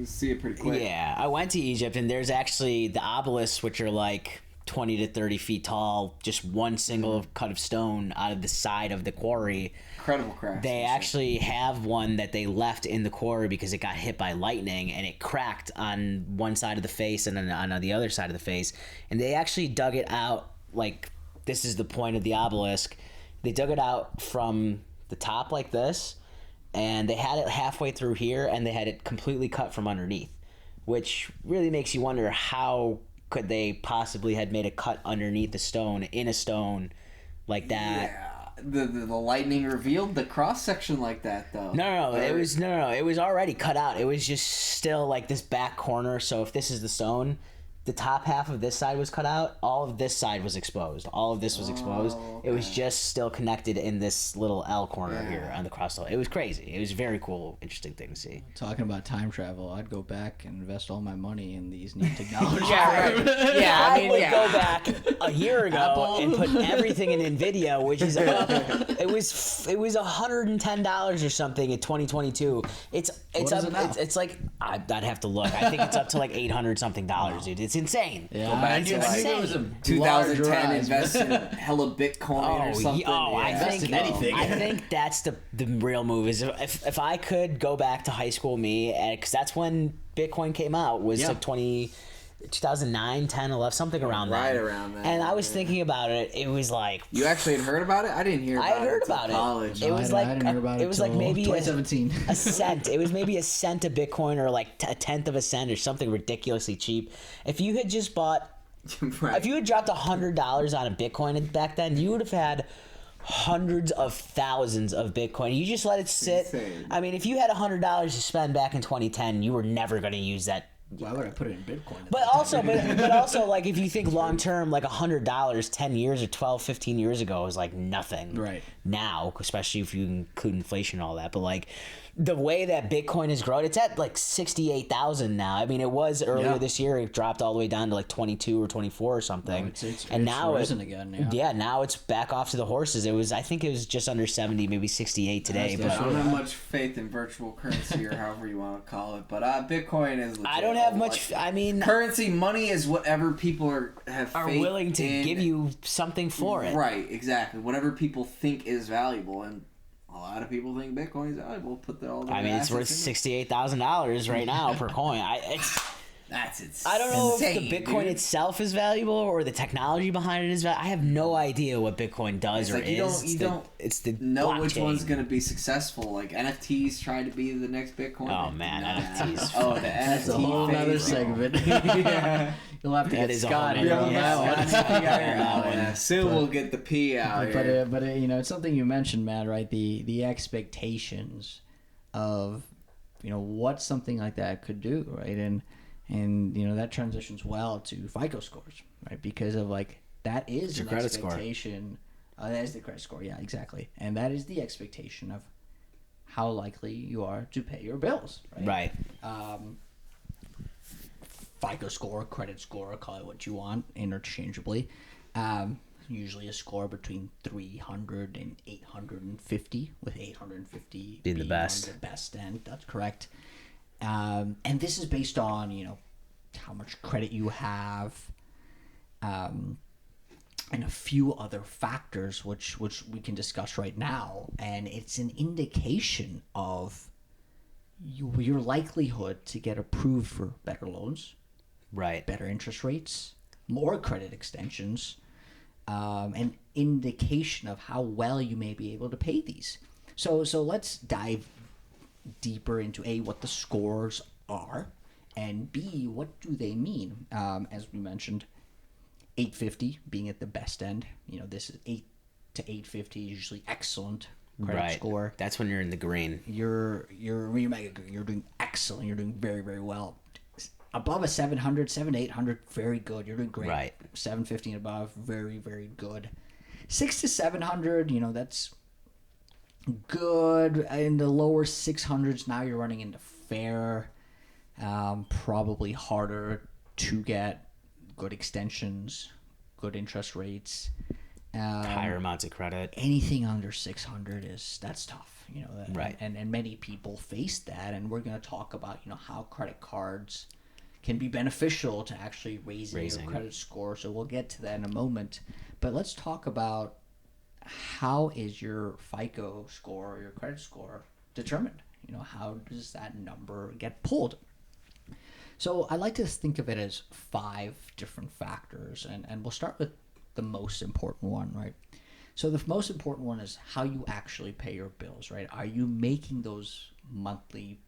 Speaker 1: see it pretty quick.
Speaker 2: Yeah, I went to Egypt, and there's actually the obelisks, which are like 20 to 30 feet tall, just one single cut of stone out of the side of the quarry.
Speaker 1: Incredible craft.
Speaker 2: They actually have one that they left in the quarry because it got hit by lightning and it cracked on one side of the face and then on the other side of the face. And they actually dug it out, like, this is the point of the obelisk. They dug it out from the top like this, and they had it halfway through here, and they had it completely cut from underneath, which really makes you wonder how could they possibly had made a cut underneath the stone in a stone like that.
Speaker 1: Yeah. The lightning revealed the cross section like that though.
Speaker 2: No. It was already cut out. It was just still like this back corner. So if this is the stone, the top half of this side was cut out. All of this side was exposed. All of this was exposed. Okay. It was just still connected in this little L corner here on the cross. It was crazy. It was a very cool, interesting thing to see.
Speaker 3: Talking about time travel, I'd go back and invest all my money in these new technologies.
Speaker 2: I would go back a year ago and put everything in NVIDIA, which is it was $110 or something in 2022. It's up. It's like I'd have to look. I think it's up to like $800 something, dude. It's insane.
Speaker 3: Yeah,
Speaker 1: I knew it was a 2010 invest in hella Bitcoin or something.
Speaker 2: I think that's the real move. Is if I could go back to high school me, because that's when Bitcoin came out, was like 2009, 10, 11, something around that.
Speaker 1: Right around that.
Speaker 2: And I was thinking about it. It was like,
Speaker 1: you actually had heard about it? I didn't hear about it.
Speaker 2: I heard about it.
Speaker 1: College.
Speaker 2: It was like it was like maybe
Speaker 3: 2017.
Speaker 2: a cent. It was maybe a cent a Bitcoin, or like a tenth of a cent, or something ridiculously cheap. If you had just bought, if you had dropped $100 on a Bitcoin back then, you would have had hundreds of thousands of Bitcoin. You just let it sit.
Speaker 1: Insane.
Speaker 2: I mean, if you had $100 to spend back in 2010, you were never going to use that.
Speaker 3: Why would I put it in Bitcoin?
Speaker 2: But also, like, if you think long term, like $100 10 years or 12, 15 years ago is like nothing.
Speaker 3: Right.
Speaker 2: Now, especially if you include inflation and all that. But like, the way that Bitcoin has grown, it's at like 68,000 now. I mean, it was earlier this year. It dropped all the way down to like 22 or 24 or something.
Speaker 3: And now it's risen again.
Speaker 2: Yeah, now it's back off to the horses. I think it was just under 70, maybe 68 today.
Speaker 1: But I don't have much faith in virtual currency or however you want to call it. But Bitcoin is legit.
Speaker 2: I don't have much. I mean,
Speaker 1: currency, money is whatever people are
Speaker 2: willing to give you something for it.
Speaker 1: Right, exactly. Whatever people think is valuable, and a lot of people think Bitcoin is valuable. Put all their
Speaker 2: it's worth $68,000 right now per coin.
Speaker 1: That's insane.
Speaker 2: I don't know if the Bitcoin itself is valuable or the technology behind it is valuable. I have no idea what Bitcoin does or is.
Speaker 1: You don't know which one's going to be be successful. Like NFTs try to be the next Bitcoin.
Speaker 2: Oh man, NFTs.
Speaker 1: Oh, the NFT.
Speaker 3: That's a whole other segment. Yeah. You'll have to get Scott here on that one.
Speaker 1: Soon we'll get the P out here.
Speaker 3: But it's something you mentioned, Matt. Right? The expectations of what something like that could do, right? And that transitions well to FICO scores, right? Because of that is an expectation. That is the credit score, yeah, exactly. And that is the expectation of how likely you are to pay your bills, right?
Speaker 2: Right.
Speaker 3: FICO score, credit score, call it what you want, interchangeably. Usually a score between 300 and 850, with 850
Speaker 2: being the best.
Speaker 3: On the best end. That's correct. And this is based on how much credit you have, and a few other factors which we can discuss right now. And it's an indication of your likelihood to get approved for better loans,
Speaker 2: right?
Speaker 3: Better interest rates, more credit extensions, an indication of how well you may be able to pay these. So let's dive deeper into what the scores are, and B, what do they mean? As we mentioned, 850 being at the best end. This is 8 to 850 is usually excellent credit score.
Speaker 2: That's when you're in the green.
Speaker 3: You're mega green. You're doing excellent. You're doing very, very well. Above a 700, 700, 800, very good. You're doing great.
Speaker 2: Right.
Speaker 3: 750 and above, very, very good. 6 to 700, that's good. In the lower 600s, now you're running into fair. Probably harder to get good extensions, good interest rates.
Speaker 2: Higher amounts of credit.
Speaker 3: Anything under 600 that's tough.
Speaker 2: Right.
Speaker 3: And many people face that, and we're going to talk about how credit cards can be beneficial to actually raising your credit score. So we'll get to that in a moment. But let's talk about how is your FICO score or your credit score determined? How does that number get pulled? So I like to think of it as 5 different factors, and we'll start with the most important one, right? So the most important one is how you actually pay your bills, right? Are you making those monthly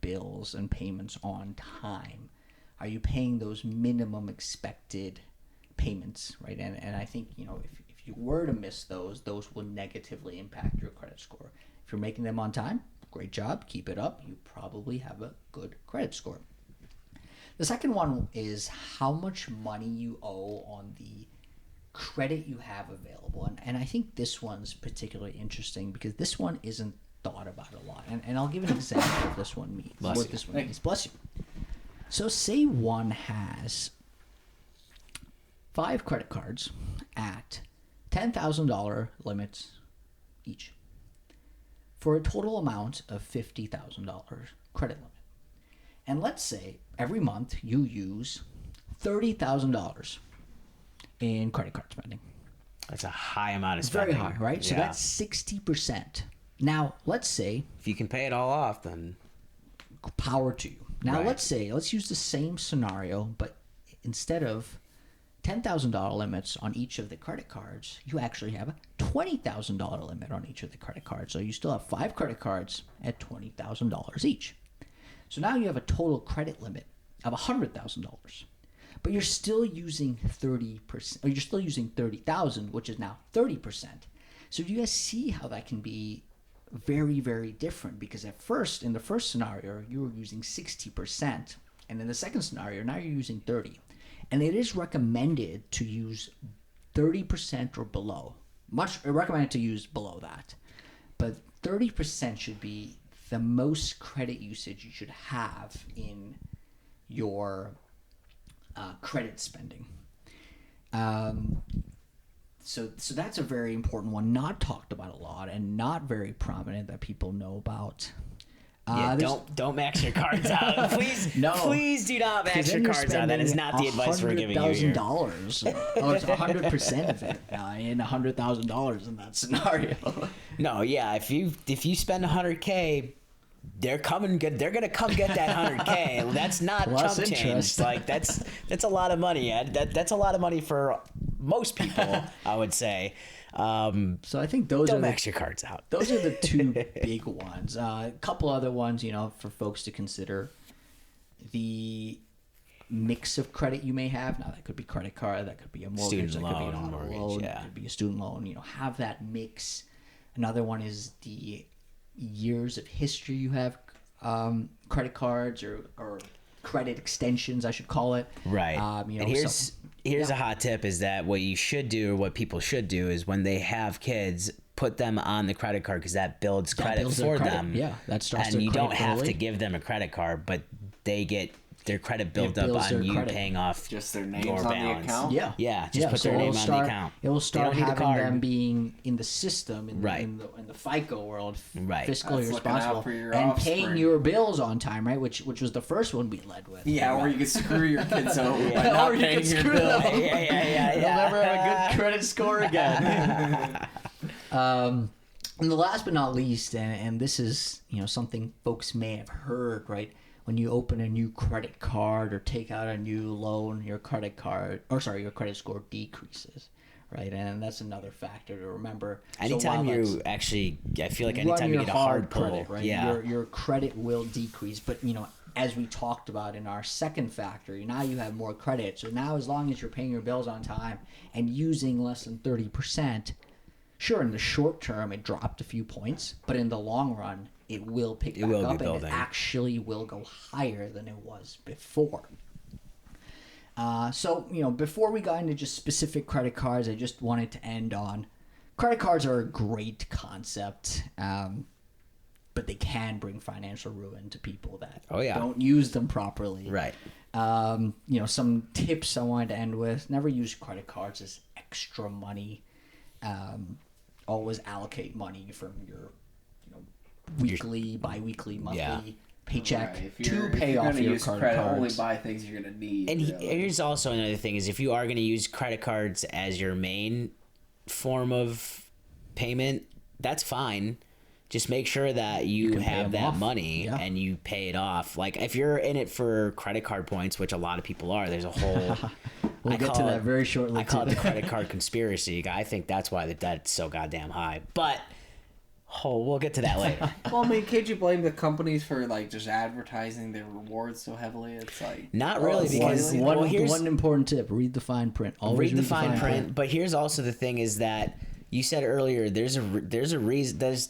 Speaker 3: bills and payments on time? Are you paying those minimum expected payments, right? And I think, if you were to miss those will negatively impact your credit score. If you're making them on time, great job, keep it up. You probably have a good credit score. The second one is how much money you owe on the credit you have available. And I think this one's particularly interesting because this one isn't thought about a lot. And I'll give an example of this one means. What this one means. Bless you. So say one has 5 credit cards at $10,000 limits each for a total amount of $50,000 credit limit. And let's say every month you use $30,000 in credit card spending.
Speaker 2: That's a high amount of spending.
Speaker 3: Very high, right? So that's 60%. Now, let's say...
Speaker 2: if you can pay it all off, then...
Speaker 3: power to you. Now, let's use the same scenario, but instead of $10,000 limits on each of the credit cards, you actually have a $20,000 limit on each of the credit cards. So you still have 5 credit cards at $20,000 each. So now you have a total credit limit of $100,000, but you're still using 30%, or you're still using $30,000, which is now 30%. So you guys see how that can be very, very different, because at first, in the first scenario, you were using 60%, and in the second scenario, now you're using 30%. And it is recommended to use 30% or below. Much recommended to use below that, but 30% should be the most credit usage you should have in your credit spending. So that's a very important one, not talked about a lot and not very prominent that people know about.
Speaker 2: Don't max your cards out, please.
Speaker 3: No,
Speaker 2: please do not max your cards out. That is not the advice we're giving you here.
Speaker 3: $100,000. Oh, it's 100% of it in $100,000 in that scenario.
Speaker 2: No, yeah. If you spend $100K, they're gonna come get that $100K. That's not
Speaker 3: Plus
Speaker 2: chump change.
Speaker 3: interest.
Speaker 2: Like that's a lot of money. That's a lot of money for most people, I would say.
Speaker 3: So I think those
Speaker 2: Don't
Speaker 3: are
Speaker 2: max your cards out.
Speaker 3: Those are the two big ones. A couple other ones, for folks to consider. The mix of credit you may have. Now, that could be credit card, that could be a mortgage,
Speaker 2: Student
Speaker 3: that could be an
Speaker 2: loan,
Speaker 3: auto
Speaker 2: mortgage,
Speaker 3: loan,
Speaker 2: yeah.
Speaker 3: it could be a student loan. Have that mix. Another one is the years of history you have credit cards or credit extensions, I should call it.
Speaker 2: Right. And here's a
Speaker 3: yeah.
Speaker 2: hot tip is that what you should do, or what people should do, is when they have kids, put them on the credit card because that builds credit for them.
Speaker 3: Yeah, that starts
Speaker 2: and
Speaker 3: their
Speaker 2: you
Speaker 3: credit
Speaker 2: don't have
Speaker 3: early.
Speaker 2: to give them a credit card, but they get their credit built up
Speaker 3: builds
Speaker 2: on
Speaker 3: their
Speaker 2: you
Speaker 3: credit.
Speaker 2: paying off
Speaker 1: Just their names
Speaker 2: your
Speaker 1: on the
Speaker 2: balance.
Speaker 1: account?
Speaker 2: Yeah, just put
Speaker 3: so
Speaker 2: their name
Speaker 3: it'll
Speaker 2: on
Speaker 3: start,
Speaker 2: the account.
Speaker 3: It will
Speaker 2: They
Speaker 3: start
Speaker 2: don't need the
Speaker 3: having
Speaker 2: card.
Speaker 3: them being in the system, in the FICO world,
Speaker 2: Right.
Speaker 3: fiscally
Speaker 1: That's looking out
Speaker 3: responsible,
Speaker 1: for your
Speaker 3: and
Speaker 1: offspring.
Speaker 3: paying your bills on time, right? Which was the first one we led with.
Speaker 1: Yeah, or you could screw your kids over by
Speaker 3: Or
Speaker 1: not
Speaker 3: you
Speaker 1: paying
Speaker 3: could
Speaker 1: your
Speaker 3: screw
Speaker 1: bill.
Speaker 3: them.
Speaker 2: Yeah.
Speaker 3: They'll never have a good credit score again. And the last but not least, and this is something folks may have heard, right? When you open a new credit card or take out a new loan, your credit score decreases, right? And that's another factor to remember.
Speaker 2: Anytime I feel like anytime you get a hard pull,
Speaker 3: credit, right?
Speaker 2: yeah.
Speaker 3: Your credit will decrease, but as we talked about in our second factor, now you have more credit. So now, as long as you're paying your bills on time and using less than 30%, sure, in the short term it dropped a few points, but in the long run it will pick back up, and it actually will go higher than it was before. So before we got into just specific credit cards, I just wanted to end on credit cards are a great concept, but they can bring financial ruin to people that don't use them properly.
Speaker 2: Right.
Speaker 3: Some tips I wanted to end with: never use credit cards as extra money. Always allocate money from your weekly, bi-weekly, monthly paycheck to pay off your credit cards.
Speaker 1: Only buy things you're gonna need.
Speaker 2: And here's also another thing: is if you are going to use credit cards as your main form of payment, that's fine. Just make sure that you have that money and you pay it off. Like if you're in it for credit card points, which a lot of people are, there's a whole.
Speaker 3: We'll get to that very shortly.
Speaker 2: I call it the credit card conspiracy. I think that's why that's so goddamn high. But we'll get to that later.
Speaker 1: Well, I mean, can't you blame the companies for just advertising their rewards so heavily? It's
Speaker 2: not really, because
Speaker 3: one important tip: read the fine print. Always
Speaker 2: read the fine print. But here's also the thing: is that you said earlier there's a reason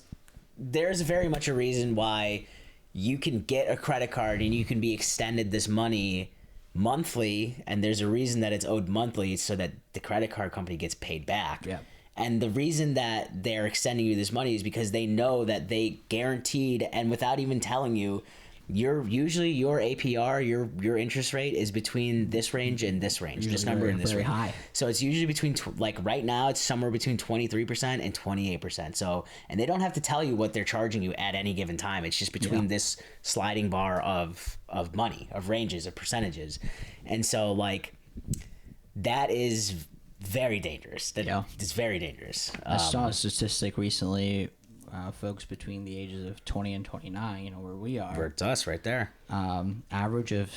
Speaker 2: there's very much a reason why you can get a credit card and you can be extended this money monthly, and there's a reason that it's owed monthly so that the credit card company gets paid back.
Speaker 3: Yeah.
Speaker 2: And the reason that they're extending you this money is because they know that they guaranteed, and without even telling you, your APR, your interest rate is between this range and this range.
Speaker 3: Usually
Speaker 2: this number and this
Speaker 3: very
Speaker 2: range.
Speaker 3: high.
Speaker 2: So it's usually between right now it's somewhere between 23% and 28%. So, and they don't have to tell you what they're charging you at any given time. It's just between this sliding bar of money, of ranges, of percentages. And so that is very dangerous. It's very dangerous.
Speaker 3: I saw a statistic recently. Folks between the ages of 20 and 29, where we are.
Speaker 2: It's us right there.
Speaker 3: Average of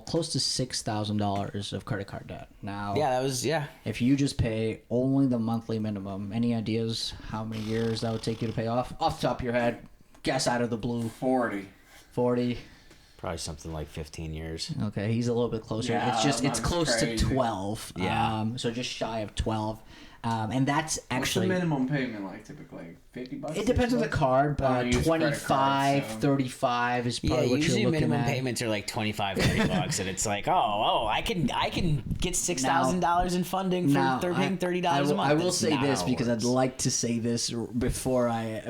Speaker 3: close to $6,000 of credit card debt. Now, if you just pay only the monthly minimum, any ideas how many years that would take you to pay off? Off the top of your head, guess out of the blue.
Speaker 1: 40.
Speaker 2: Probably something like 15 years.
Speaker 3: Okay, he's a little bit closer.
Speaker 1: Yeah,
Speaker 3: it's close
Speaker 1: crazy.
Speaker 3: to 12.
Speaker 2: Yeah.
Speaker 3: So just shy of 12. And that's
Speaker 1: What's
Speaker 3: actually...
Speaker 1: the minimum payment like typically? $50?
Speaker 3: It depends on the card, but
Speaker 1: use credit
Speaker 3: 25,
Speaker 1: cards, so-
Speaker 3: 35 is probably what
Speaker 2: usually
Speaker 3: you're looking
Speaker 2: minimum
Speaker 3: at.
Speaker 2: payments are like $25-$30, and it's like, I can get $6,000 in funding for paying $30 a month.
Speaker 3: I will
Speaker 2: That's
Speaker 3: say
Speaker 2: not
Speaker 3: this
Speaker 2: how it
Speaker 3: because
Speaker 2: works.
Speaker 3: I'd like to say this before I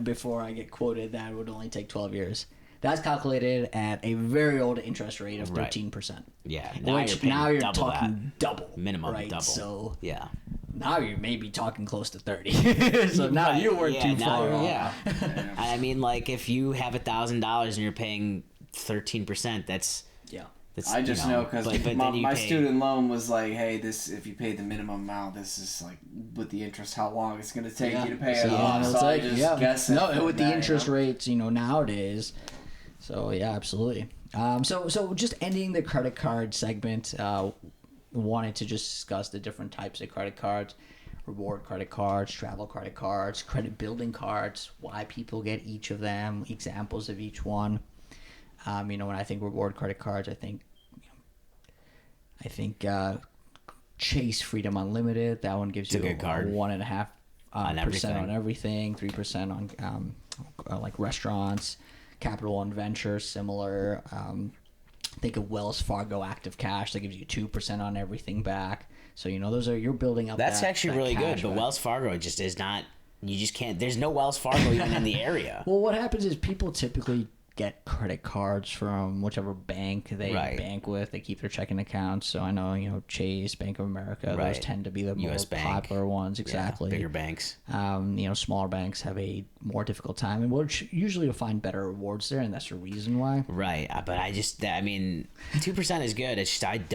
Speaker 3: get quoted that it would only take 12 years. That's calculated at a very old interest rate of 13%.
Speaker 2: Yeah,
Speaker 3: Which now you're talking double.
Speaker 2: Minimum
Speaker 3: right?
Speaker 2: double.
Speaker 3: So
Speaker 2: yeah.
Speaker 3: now you're maybe talking close to 30. So now you weren't too far off.
Speaker 2: Yeah. I mean, like, if you have $1,000 and you're paying 13%, that's...
Speaker 3: Yeah.
Speaker 2: That's,
Speaker 1: I just know because my
Speaker 2: pay...
Speaker 1: student loan was like, hey, this if you pay the minimum amount, this is like with the interest, how long it's going to take you to pay it off. So I just guess it.
Speaker 3: No, with the interest rates, nowadays. So yeah, absolutely. So just ending the credit card segment, wanted to just discuss the different types of credit cards, reward credit cards, travel credit cards, credit building cards, why people get each of them, examples of each one. When I think reward credit cards, I think Chase Freedom Unlimited. That one gives you
Speaker 2: a good card.
Speaker 3: 1.5% on everything, 3% on like restaurants. Capital One Venture, similar. Think of Wells Fargo Active Cash. That gives you 2% on everything back. So those are, you're building up.
Speaker 2: That's actually really good. But
Speaker 3: back.
Speaker 2: Wells Fargo just is not. You just can't. There's no Wells Fargo even in the area.
Speaker 3: Well, what happens is people typically get credit cards from whichever bank they bank with. They keep their checking accounts. So I know, Chase, Bank of America, those tend to be the most popular ones. Exactly.
Speaker 2: Yeah, bigger banks.
Speaker 3: Smaller banks have a more difficult time, and usually you'll find better rewards there, and that's the reason why.
Speaker 2: Right. But 2% is good. It's just,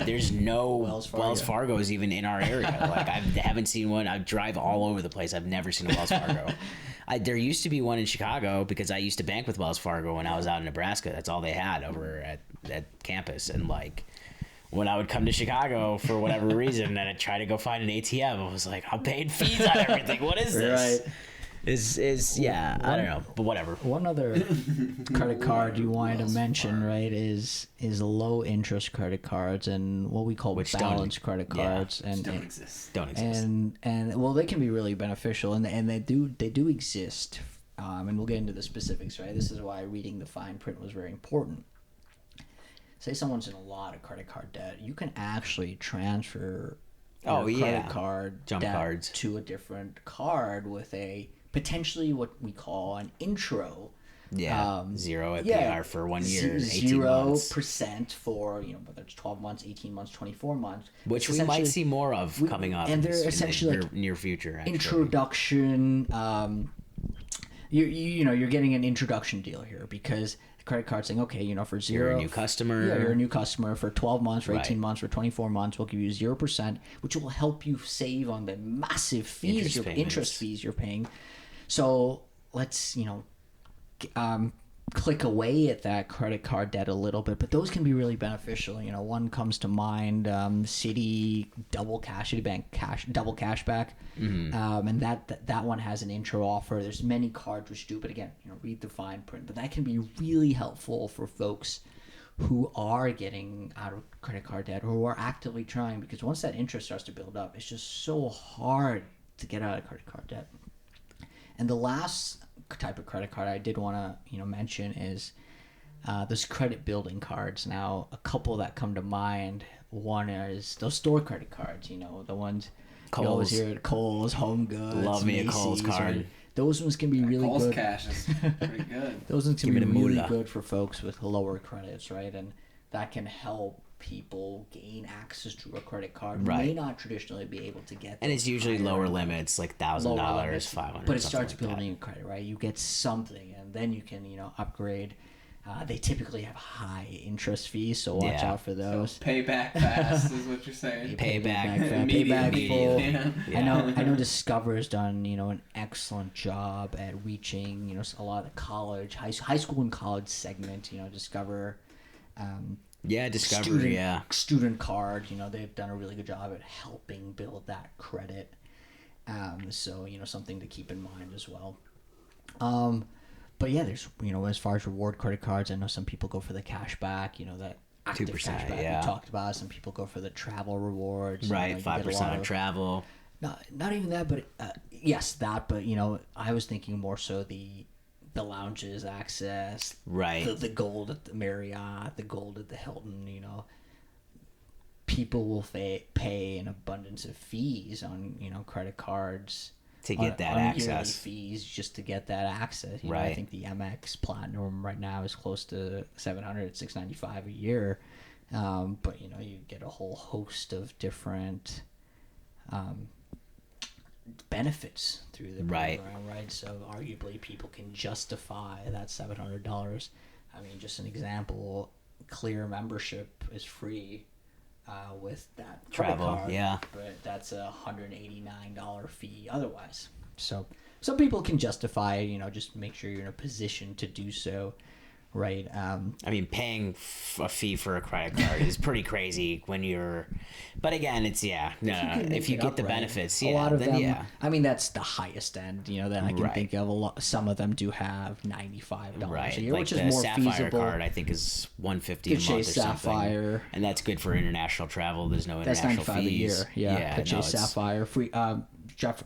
Speaker 2: there's no Wells Fargo's even in our area. Like, I haven't seen one. I drive all over the place. I've never seen a Wells Fargo. There used to be one in Chicago because I used to bank with Wells Fargo when I was out in Nebraska. That's all they had over at campus. And like, when I would come to Chicago for whatever reason and I'd try to go find an ATM, I was like, I'm paying fees on everything. What is this?
Speaker 3: Right.
Speaker 2: I don't know, but whatever.
Speaker 3: One other credit card you wanted to mention, right, is low interest credit cards and what we call balance credit cards, and
Speaker 1: don't exist.
Speaker 3: And well, they can be really beneficial, and they do exist. And we'll get into the specifics, right? This is why reading the fine print was very important. Say someone's in a lot of credit card debt, you can actually transfer credit card
Speaker 2: jump
Speaker 3: debt
Speaker 2: cards
Speaker 3: to a different card with a potentially what we call an intro.
Speaker 2: Yeah, zero APR for 1 year, 18 months.
Speaker 3: 0% for, whether it's 12 months, 18 months, 24 months.
Speaker 2: Which we might see more of coming up
Speaker 3: and
Speaker 2: in
Speaker 3: they're essentially
Speaker 2: the near future. Actually.
Speaker 3: Introduction. You're getting an introduction deal here because the credit card's saying, okay, for zero.
Speaker 2: You're a new customer.
Speaker 3: Yeah, you're a new customer for 12 months, for 18 months, for 24 months. We'll give you 0%, which will help you save on the massive fees, interest fees you're paying. So let's, click away at that credit card debt a little bit, but those can be really beneficial. One comes to mind, Citi Citibank double cashback, and that one has an intro offer. There's many cards which do, but again, read the fine print. But that can be really helpful for folks who are getting out of credit card debt or who are actively trying, because once that interest starts to build up, it's just so hard to get out of credit card debt. And the last type of credit card I did want to mention is those credit building cards. Now, a couple that come to mind. One is those store credit cards. The ones you always hear at Kohl's, Home Goods.
Speaker 2: Love me
Speaker 3: Macy's,
Speaker 2: a Kohl's card.
Speaker 3: Right? Those ones can be really
Speaker 1: Kohl's
Speaker 3: good.
Speaker 1: Cash is pretty good.
Speaker 3: Those ones can be really good for folks with lower credits, right? And that can help people gain access to a credit card who may not traditionally be able to get.
Speaker 2: And it's usually lower limits, like $1,000, $500.
Speaker 3: But it starts building credit, right? You get something, and then you can upgrade. They typically have high interest fees, so watch out for those.
Speaker 1: So pay back fast is what you're saying.
Speaker 2: Pay back
Speaker 3: full.
Speaker 2: Yeah.
Speaker 3: I know Discover has done an excellent job at reaching a lot of the college, high school and college segment. Discover.
Speaker 2: Discover,
Speaker 3: student card, they've done a really good job at helping build that credit. So something to keep in mind as well. But yeah, there's, as far as reward credit cards, I know some people go for the cash back, that active
Speaker 2: 2%,
Speaker 3: cash back
Speaker 2: yeah.
Speaker 3: we talked about. Some people go for the travel rewards.
Speaker 2: Right,
Speaker 3: you get a
Speaker 2: 5%
Speaker 3: lot
Speaker 2: on
Speaker 3: of
Speaker 2: travel.
Speaker 3: Not even that, but yes, that. But I was thinking more so the lounges access,
Speaker 2: Right.
Speaker 3: The gold at the Marriott, the gold at the Hilton. People will pay an abundance of fees on credit cards
Speaker 2: To get that
Speaker 3: on
Speaker 2: access.
Speaker 3: yearly fees just to get that access. I
Speaker 2: Right.
Speaker 3: think the MX Platinum right now is close to $700, $695 a year. But you get a whole host of different benefits through the
Speaker 2: Right.
Speaker 3: program, right? So arguably people can justify that $700. I mean, just an example, Clear membership is free with that credit
Speaker 2: Travel,
Speaker 3: card,
Speaker 2: yeah.
Speaker 3: but that's a $189 fee otherwise. So some people can justify it, just make sure you're in a position to do so, right?
Speaker 2: I mean, paying a fee for a credit card is pretty crazy when you're. But again, it's if you get the benefits,
Speaker 3: a lot of
Speaker 2: then
Speaker 3: them,
Speaker 2: yeah.
Speaker 3: I mean, that's the highest end, that I can
Speaker 2: Right.
Speaker 3: think of. A lot, some of them do have $95
Speaker 2: Right,
Speaker 3: a year,
Speaker 2: like
Speaker 3: which is
Speaker 2: the
Speaker 3: more
Speaker 2: Sapphire
Speaker 3: feasible.
Speaker 2: card, I think is $150 a
Speaker 3: Get
Speaker 2: month or
Speaker 3: you
Speaker 2: something,
Speaker 3: Sapphire.
Speaker 2: and that's good for international travel. There's no
Speaker 3: That's
Speaker 2: international
Speaker 3: $95 a
Speaker 2: fees.
Speaker 3: year. Yeah, Get you
Speaker 2: no,
Speaker 3: a Sapphire free.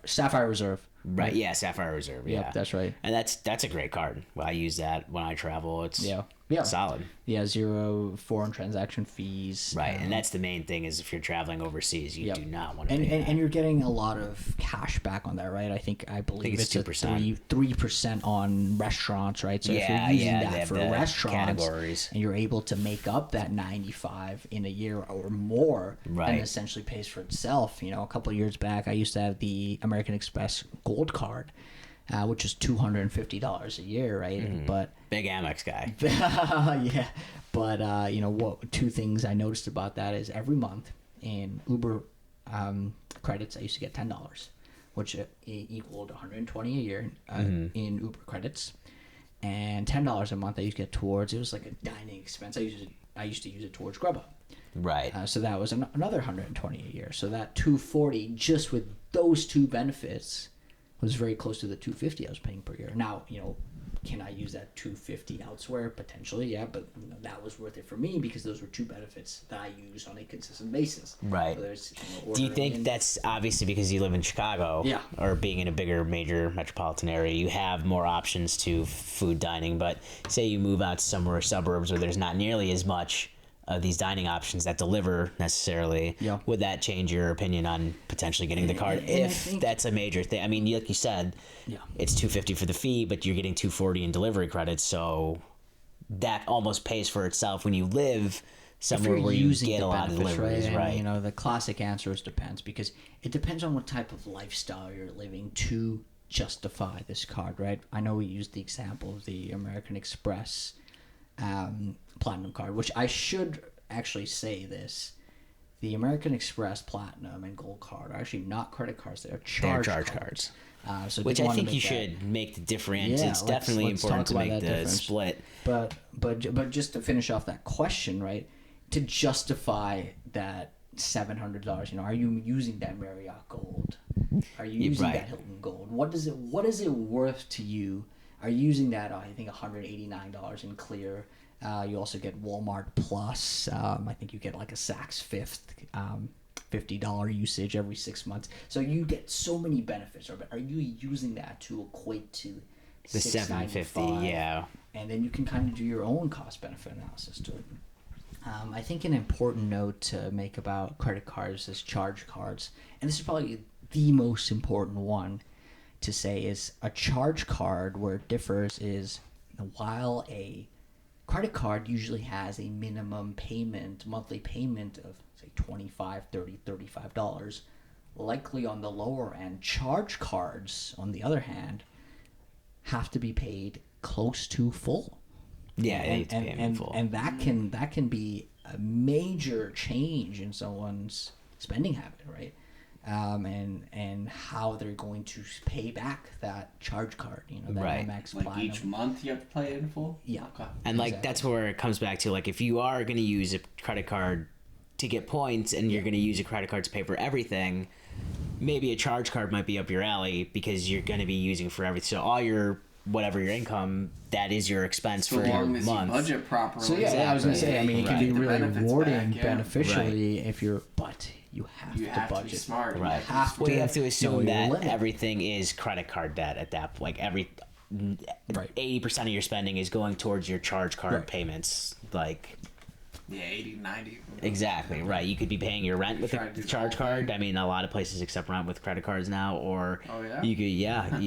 Speaker 3: Sapphire Reserve.
Speaker 2: Right, yeah, Sapphire Reserve. Yeah,
Speaker 3: Yep, that's right.
Speaker 2: And that's a great card. Well, I use that when I travel. It's
Speaker 3: Yeah.
Speaker 2: solid.
Speaker 3: Yeah, 0 foreign transaction fees.
Speaker 2: Right, and that's the main thing is if you're traveling overseas, you
Speaker 3: Yep.
Speaker 2: do not want to
Speaker 3: and,
Speaker 2: pay
Speaker 3: and you're getting a lot of cash back on that, right? I believe
Speaker 2: it's
Speaker 3: it's
Speaker 2: 2%.
Speaker 3: 3% on restaurants, right? So if
Speaker 2: Yeah,
Speaker 3: you're using
Speaker 2: yeah, they
Speaker 3: that
Speaker 2: have
Speaker 3: for
Speaker 2: the
Speaker 3: restaurants
Speaker 2: categories.
Speaker 3: and you're able to make up that 95 in a year or more,
Speaker 2: Right.
Speaker 3: then it essentially pays for itself. A couple of years back, I used to have the American Express Gold Card, which is $250 a year, right?
Speaker 2: Mm-hmm.
Speaker 3: But
Speaker 2: big Amex guy.
Speaker 3: yeah, but what two things I noticed about that is every month in Uber credits I used to get $10, which equaled 120 a year in Uber credits, and $10 a month I used to get towards, it was like a dining expense. I used to use it towards Grubhub.
Speaker 2: Right.
Speaker 3: So that was another 120 a year. So that 240 just with those two benefits was very close to the 250 I was paying per year. Now, can I use that 250 elsewhere? Potentially, yeah, but that was worth it for me because those were two benefits that I use on a consistent basis.
Speaker 2: Right.
Speaker 3: Whether it's,
Speaker 2: Do you think that's obviously because you live in Chicago?
Speaker 3: Yeah.
Speaker 2: Or being in a bigger major metropolitan area, you have more options to food dining, but say you move out to somewhere suburbs where there's not nearly as much of these dining options that deliver necessarily.
Speaker 3: Yeah.
Speaker 2: Would that change your opinion on potentially getting the card
Speaker 3: and I
Speaker 2: if
Speaker 3: think-
Speaker 2: that's a major thing? I mean, like you said,
Speaker 3: Yeah.
Speaker 2: it's $250 for the fee, but you're getting $240 in delivery credits, so that almost pays for itself when you live somewhere where you get a lot of deliveries, right?
Speaker 3: And, the classic answer is depends, because it depends on what type of lifestyle you're living to justify this card, right? I know we used the example of the American Express Platinum card, which I should actually say this. The American Express Platinum and Gold card are actually not credit cards; they're charge
Speaker 2: cards.
Speaker 3: So
Speaker 2: Which
Speaker 3: did
Speaker 2: I
Speaker 3: wanna
Speaker 2: think
Speaker 3: make
Speaker 2: you
Speaker 3: that.
Speaker 2: should make the difference.
Speaker 3: Yeah,
Speaker 2: It's
Speaker 3: let's
Speaker 2: definitely important
Speaker 3: talk
Speaker 2: to
Speaker 3: about
Speaker 2: make
Speaker 3: that
Speaker 2: the
Speaker 3: difference.
Speaker 2: split.
Speaker 3: But just to finish off that question, right? To justify that $700, are you using that Marriott Gold? Are you using
Speaker 2: right.
Speaker 3: that Hilton Gold? What is it worth to you? Are you using that? I think $189 in Clear. You also get Walmart Plus. I think you get like a Saks Fifth $50 usage every 6 months. So you get so many benefits. But are you using that to equate to
Speaker 2: The $750, yeah.
Speaker 3: And then you can kind of do your own cost benefit analysis to it. I think an important note to make about credit cards is charge cards, and this is probably the most important one to say, is a charge card where it differs is while a credit card usually has a minimum monthly payment of say $25, $30, $35, likely on the lower end. Charge cards, on the other hand, have to be paid close to full.
Speaker 2: Yeah, they need to pay in full.
Speaker 3: And that can be a major change in someone's spending habit, right? And how they're going to pay back that charge card, that
Speaker 2: Right.
Speaker 3: MX
Speaker 1: Like
Speaker 3: Platinum.
Speaker 1: each month you have to pay it in full?
Speaker 3: Yeah.
Speaker 1: Okay.
Speaker 2: And like
Speaker 3: Exactly.
Speaker 2: that's where it comes back to, like, if you are going to use a credit card to get points and you're going to use a credit card to pay for everything, maybe a charge card might be up your alley because you're going to be using for everything. So all your whatever your income, that is your expense for
Speaker 1: So
Speaker 2: your
Speaker 1: long as you
Speaker 2: month.
Speaker 1: budget properly.
Speaker 3: So yeah, I was gonna say. I mean, it can be
Speaker 1: The
Speaker 3: really
Speaker 1: benefits
Speaker 3: rewarding
Speaker 1: back, yeah.
Speaker 3: beneficially if you're, but you have
Speaker 1: You
Speaker 3: to
Speaker 1: have to
Speaker 3: budget.
Speaker 1: be smart.
Speaker 2: Right.
Speaker 3: have
Speaker 2: Well, you
Speaker 3: to
Speaker 2: have to
Speaker 3: know
Speaker 2: assume
Speaker 3: your
Speaker 2: that
Speaker 3: limit.
Speaker 2: everything is credit card debt at that point. Like
Speaker 3: Right.
Speaker 2: 80% of your spending is going towards your charge card
Speaker 3: Right.
Speaker 2: payments. Like,
Speaker 1: Yeah, 80, 90.
Speaker 2: exactly, right. You could be paying your rent with
Speaker 1: Try to do
Speaker 2: a
Speaker 1: the
Speaker 2: charge
Speaker 1: whole
Speaker 2: card.
Speaker 1: thing.
Speaker 2: I mean, a lot of places accept rent with credit cards now, or
Speaker 1: Oh, yeah?
Speaker 2: you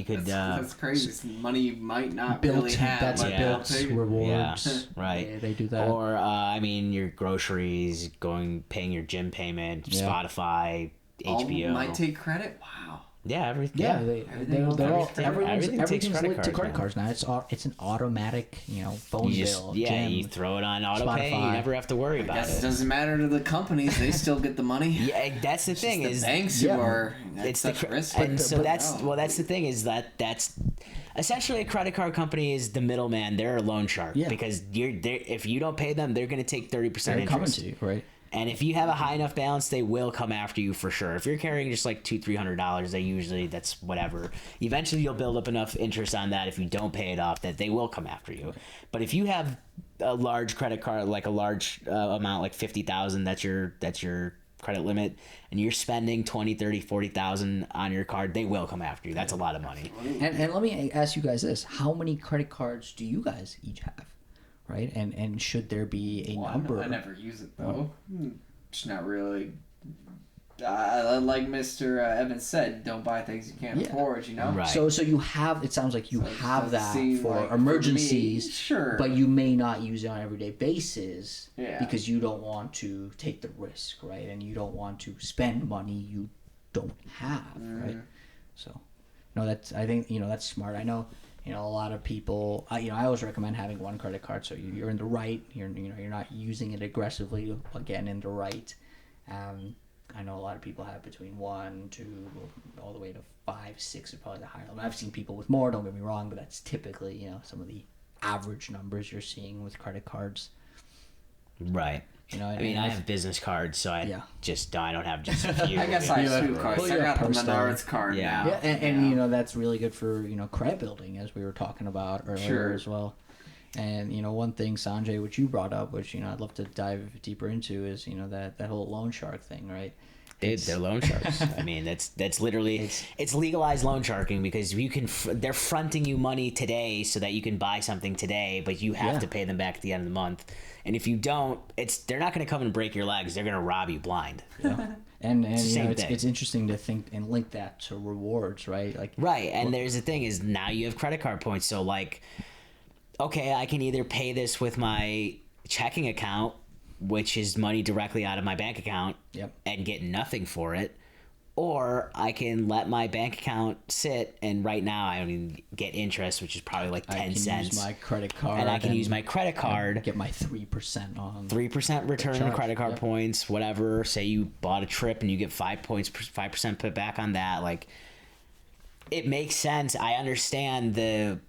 Speaker 2: could,
Speaker 1: That's crazy. It's money you might not
Speaker 3: Built,
Speaker 1: really have.
Speaker 3: that's
Speaker 1: but
Speaker 2: Yeah.
Speaker 1: they'll
Speaker 3: built
Speaker 1: pay you.
Speaker 3: rewards.
Speaker 2: right.
Speaker 3: They do that.
Speaker 2: Or I mean, your groceries, paying your gym payment,
Speaker 3: Yeah.
Speaker 2: Spotify,
Speaker 1: All
Speaker 2: HBO.
Speaker 1: might take credit. Wow.
Speaker 2: Yeah, everything.
Speaker 3: Yeah,
Speaker 1: Everything else-
Speaker 3: they're all,
Speaker 1: everything-
Speaker 2: everything takes
Speaker 3: everything's
Speaker 2: credit
Speaker 3: linked to
Speaker 2: cards
Speaker 3: credit
Speaker 2: now.
Speaker 3: cards now. It's an automatic, phone
Speaker 2: You just
Speaker 3: bill.
Speaker 2: you
Speaker 3: gym.
Speaker 2: throw it on auto pay. You
Speaker 3: Spotify.
Speaker 2: never have to worry
Speaker 1: I
Speaker 2: about
Speaker 1: guess it
Speaker 2: it.
Speaker 1: doesn't matter to the companies. They still get the money.
Speaker 2: Yeah, that's the thing
Speaker 1: The
Speaker 2: is
Speaker 1: banks
Speaker 3: yeah.
Speaker 1: who are at
Speaker 2: it's the
Speaker 1: such risk.
Speaker 2: and so
Speaker 3: but-
Speaker 2: that's the thing is that's essentially a credit card company is the middleman. They're a loan shark
Speaker 3: Yeah.
Speaker 2: because if you don't pay them, they're going to take 30%
Speaker 3: They're coming
Speaker 2: interest.
Speaker 3: to you, right?
Speaker 2: And if you have a high enough balance, they will come after you for sure. If you're carrying just like $200-300, that's whatever. Eventually, you'll build up enough interest on that if you don't pay it off that they will come after you. But if you have a large credit card, like a large amount, like 50,000, that's your credit limit, and you're spending 20, 30, 40,000 on your card, they will come after you. That's a lot of money.
Speaker 3: And let me ask you guys this: how many credit cards do you guys each have? Right, and should there be a number?
Speaker 1: I never use it though. It's not really. Like Mr. Evans said, don't buy things you can't
Speaker 3: Yeah.
Speaker 1: afford. You know.
Speaker 2: Right.
Speaker 3: So you have. It sounds like you
Speaker 1: So it
Speaker 3: have
Speaker 1: doesn't
Speaker 3: that
Speaker 1: seem
Speaker 3: for
Speaker 1: like, for
Speaker 3: emergencies,
Speaker 1: me, sure.
Speaker 3: but you may not use it on an everyday basis
Speaker 1: Yeah.
Speaker 3: because you don't want to take the risk, right? And you don't want to spend money you don't have, right? So, no, I think that's smart. I know. A lot of people. I always recommend having one credit card, so you're in the right. You're not using it aggressively. Again, in the right. I know a lot of people have between 1, 2, all the way to 5, 6 is probably the higher level. I've seen people with more. Don't get me wrong, but that's typically some of the average numbers you're seeing with credit cards.
Speaker 2: Right. I mean, I have business cards, so I don't have just a few.
Speaker 1: I guess I have two cards.
Speaker 3: Well,
Speaker 1: I
Speaker 3: you're
Speaker 1: got the
Speaker 3: personal.
Speaker 1: Menards card
Speaker 2: Yeah.
Speaker 1: now.
Speaker 3: Yeah, and that's really good for credit building, as we were talking about earlier
Speaker 1: Sure.
Speaker 3: as well. And one thing, Sanjay, which you brought up, which I'd love to dive deeper into, is that whole loan shark thing, right?
Speaker 2: They're loan sharks. I mean, that's literally it's legalized loan sharking because you can they're fronting you money today so that you can buy something today, but you have to pay them back at the end of the month. And if you don't, they're not going to come and break your legs. They're going to rob you blind.
Speaker 3: Yeah. And
Speaker 2: Same thing.
Speaker 3: it's interesting to think and link that to rewards, right? Like
Speaker 2: Right. And there's the thing is now you have credit card points. So like, okay, I can either pay this with my checking account, which is money directly out of my bank account,
Speaker 3: Yep.
Speaker 2: and get nothing for it, or I can let my bank account sit, and right now I only get interest, which is probably like 10
Speaker 3: I can
Speaker 2: cents.
Speaker 3: use my credit card,
Speaker 2: and I can use my credit card,
Speaker 3: get my 3% on
Speaker 2: 3% return
Speaker 3: charge,
Speaker 2: credit card
Speaker 3: yep.
Speaker 2: points, whatever. Say you bought a trip and you get 5% put back on that. Like, it makes sense. I understand the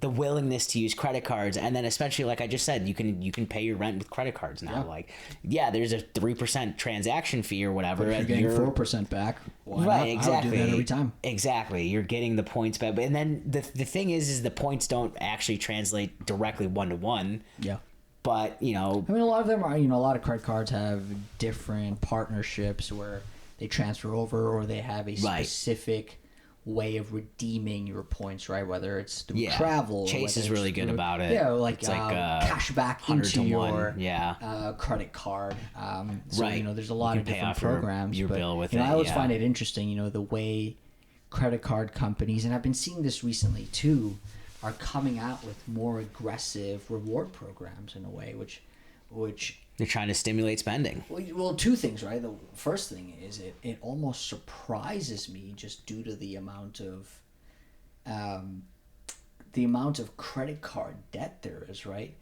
Speaker 2: willingness to use credit cards, and then especially like I just said, you can pay your rent with credit cards now.
Speaker 3: Yeah.
Speaker 2: Like, there's a 3% transaction fee or whatever.
Speaker 3: If you're
Speaker 2: and
Speaker 3: getting 4% back. Why not?
Speaker 2: Exactly.
Speaker 3: I would do that every time.
Speaker 2: Exactly. You're getting the points back, and then the thing is the points don't actually translate directly 1-to-1.
Speaker 3: Yeah.
Speaker 2: But
Speaker 3: I mean, a lot of them are, a lot of credit cards have different partnerships where they transfer over or they have a specific way of redeeming your points, right? Whether it's through travel.
Speaker 2: Chase
Speaker 3: whether
Speaker 2: is really
Speaker 3: it's
Speaker 2: good
Speaker 3: through-
Speaker 2: about it.
Speaker 3: Yeah, like,
Speaker 2: It's like
Speaker 3: cash back
Speaker 2: 100
Speaker 3: into
Speaker 2: to
Speaker 3: your
Speaker 2: 1.
Speaker 3: credit card. So,
Speaker 2: Right.
Speaker 3: There's a lot
Speaker 2: You
Speaker 3: of
Speaker 2: can pay
Speaker 3: different
Speaker 2: off your
Speaker 3: programs.
Speaker 2: bill
Speaker 3: but,
Speaker 2: with
Speaker 3: I
Speaker 2: it,
Speaker 3: always
Speaker 2: yeah.
Speaker 3: find it interesting, the way credit card companies, and I've been seeing this recently too, are coming out with more aggressive reward programs in a way, which
Speaker 2: They're trying to stimulate spending.
Speaker 3: well, two things, right? The first thing is it almost surprises me just due to the amount of credit card debt there is, right?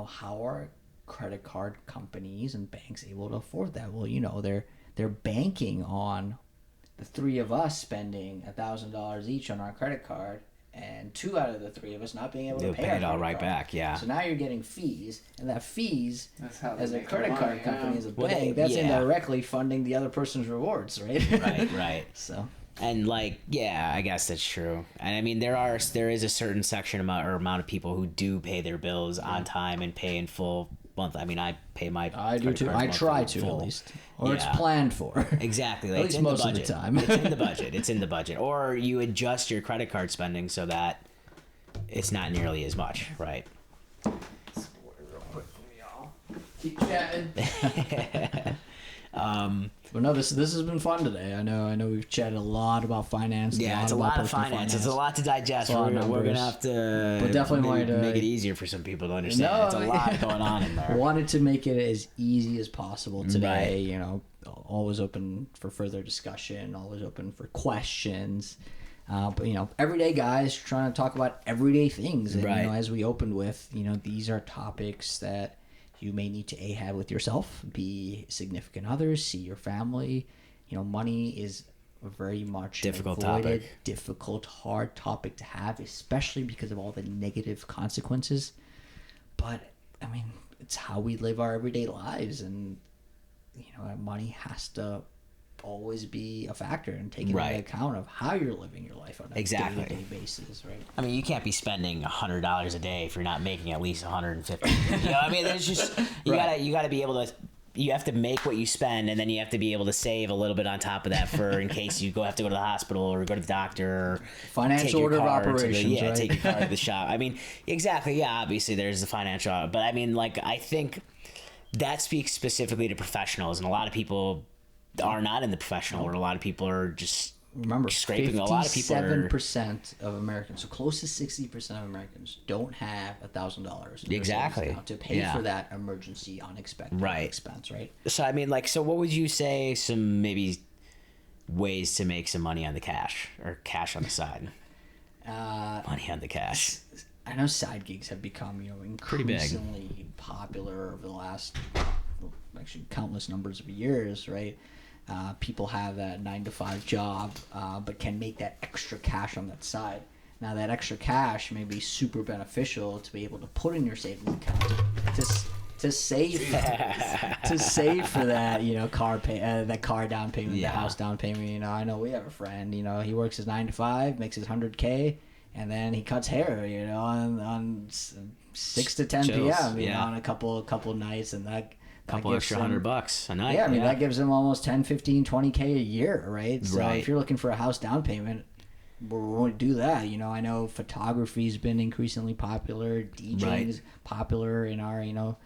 Speaker 3: How are credit card companies and banks able to afford that? Well, they're banking on the three of us spending $1,000 each on our credit card, and 2 out of the 3 of us not being able
Speaker 2: They'll
Speaker 3: to pay
Speaker 2: pay
Speaker 3: our
Speaker 2: it all
Speaker 3: credit
Speaker 2: right
Speaker 3: card.
Speaker 2: back, yeah.
Speaker 3: So now you're getting fees, and that fees,
Speaker 1: That's how they
Speaker 3: as a
Speaker 1: make
Speaker 3: credit
Speaker 1: their
Speaker 3: card
Speaker 1: money,
Speaker 3: company,
Speaker 1: yeah.
Speaker 3: as a
Speaker 2: Well,
Speaker 3: bank, that's
Speaker 2: yeah.
Speaker 3: indirectly funding the other person's rewards, right?
Speaker 2: Right.
Speaker 3: So
Speaker 2: And like, yeah, I guess that's true. And I mean, there is a certain amount of people who do pay their bills on time and pay in full month. I mean, I pay my.
Speaker 3: I do too. I try to
Speaker 2: full.
Speaker 3: at least, or it's planned for.
Speaker 2: Exactly, like,
Speaker 3: at least most of the time.
Speaker 2: It's in the budget. It's in the budget, or you adjust your credit card spending so that it's not nearly as much, right?
Speaker 3: Keep chatting. But no, this has been fun today. I know we've chatted a lot about finance.
Speaker 2: Yeah, it's a lot of finance. It's a lot to digest. We're gonna have to,
Speaker 3: but definitely
Speaker 2: make it easier for some people to understand. No, it's a lot going on in there.
Speaker 3: Wanted to make it as easy as possible today. Right. You know, always open for further discussion. Always open for questions. But you know, everyday guys trying to talk about everyday things. And,
Speaker 2: right.
Speaker 3: You know, as we opened with, you know, these are topics that you may need to have with yourself, be significant others, see your family. You know, money is a very much
Speaker 2: difficult
Speaker 3: hard topic to have, especially because of all the negative consequences. But I mean, it's how we live our everyday lives, and you know, money has to always be a factor and take into account of how you're living your life on a day-to-day basis, right?
Speaker 2: I mean, you can't be spending $100 a day if you're not making at least $150. You know, I mean, there's just you gotta be able to. You have to make what you spend, and then you have to be able to save a little bit on top of that for in case you have to go to the hospital or go to the doctor. Or
Speaker 3: financial order of operations, right?
Speaker 2: Take your car to the shop. I mean, exactly. Yeah, obviously there's the financial, but I mean, like, I think that speaks specifically to professionals, and a lot of people are not in the professional world. A lot of people are just scraping. A lot of people
Speaker 3: 57% of Americans, so close to 60% of Americans, don't have $1,000
Speaker 2: exactly
Speaker 3: to pay for that emergency unexpected expense, right?
Speaker 2: So I mean, like, so what would you say some maybe ways to make some money on the cash or cash on the side? Money on the cash.
Speaker 3: I know side gigs have become, you know, increasingly popular over the last actually countless numbers of years, right? People have that 9-to-5 job, but can make that extra cash on that side. Now, that extra cash may be super beneficial to be able to put in your savings account to save for that, you know, that car down payment, the house down payment. You know, I know we have a friend. You know, he works his 9 to 5, makes his $100K, and then he cuts hair. You know, on 6 to 10 p.m. You know, on a couple nights, and that.
Speaker 2: Couple extra $100 a night.
Speaker 3: Yeah, I mean, that gives him almost 10, 15, 20K a year, right? So if you're looking for a house down payment, we're going to do that. You know, I know photography's been increasingly popular. DJing is popular in our, you know,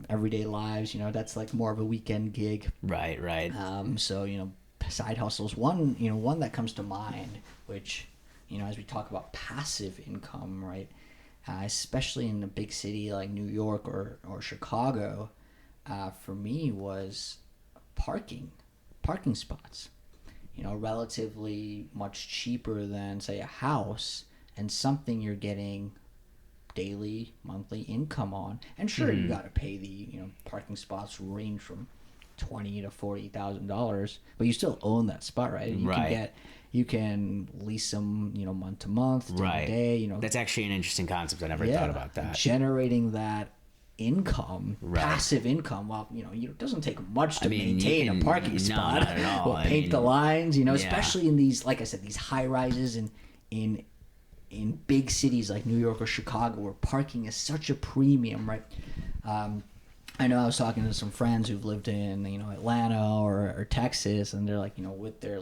Speaker 3: everyday lives. You know, that's like more of a weekend gig.
Speaker 2: Right.
Speaker 3: So, you know, side hustles. One that comes to mind, which, you know, as we talk about passive income, right? Especially in a big city like New York or Chicago, for me was parking spots. You know, relatively much cheaper than, say, a house, and something you're getting daily, monthly income on. And sure, you got to pay parking spots range from $20,000 to $40,000, but you still own that spot, right? You can lease them, you know, month to month, day to day. You know,
Speaker 2: that's actually an interesting concept. I never thought about that.
Speaker 3: Generating that income, passive income. Well, you know, it doesn't take much to maintain a parking spot.
Speaker 2: Not at all.
Speaker 3: Well, paint the lines, you know, especially in these, like I said, these high rises in big cities like New York or Chicago, where parking is such a premium, right? I know I was talking to some friends who've lived in, you know, Atlanta or Texas, and they're like, you know, with their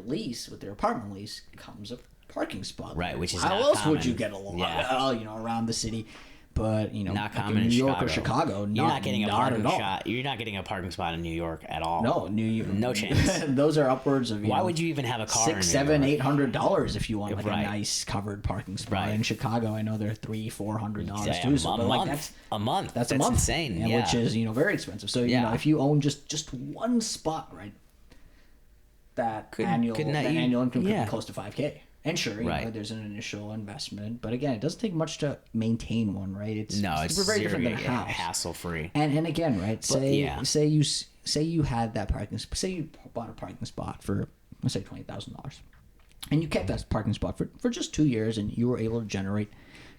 Speaker 3: apartment lease comes a parking spot.
Speaker 2: Right, which is
Speaker 3: how
Speaker 2: not
Speaker 3: else
Speaker 2: common.
Speaker 3: would you get along? Yeah. You know, around the city. But, you know,
Speaker 2: not
Speaker 3: like
Speaker 2: common
Speaker 3: in New York
Speaker 2: Chicago.
Speaker 3: or Chicago,
Speaker 2: you're not getting a parking spot. You're not getting a parking spot in New York at all.
Speaker 3: No,
Speaker 2: no chance.
Speaker 3: Those are upwards of
Speaker 2: why would you even have a car?
Speaker 3: $600, $800 if you want like a nice covered parking spot. In Chicago, I know they're $300-$400 too. So, that's
Speaker 2: a month.
Speaker 3: That's a month.
Speaker 2: Insane.
Speaker 3: Yeah, which is, you know, very expensive. So you know, if you own just one spot, right, that annual income could be close to $5K. And sure, you know, there's an initial investment, but again, it doesn't take much to maintain one, right? It's very different than a house,
Speaker 2: hassle free.
Speaker 3: And again, right? Say you had that parking. Say you bought a parking spot for, let's say, $20,000, and you kept that parking spot for just 2 years, and you were able to generate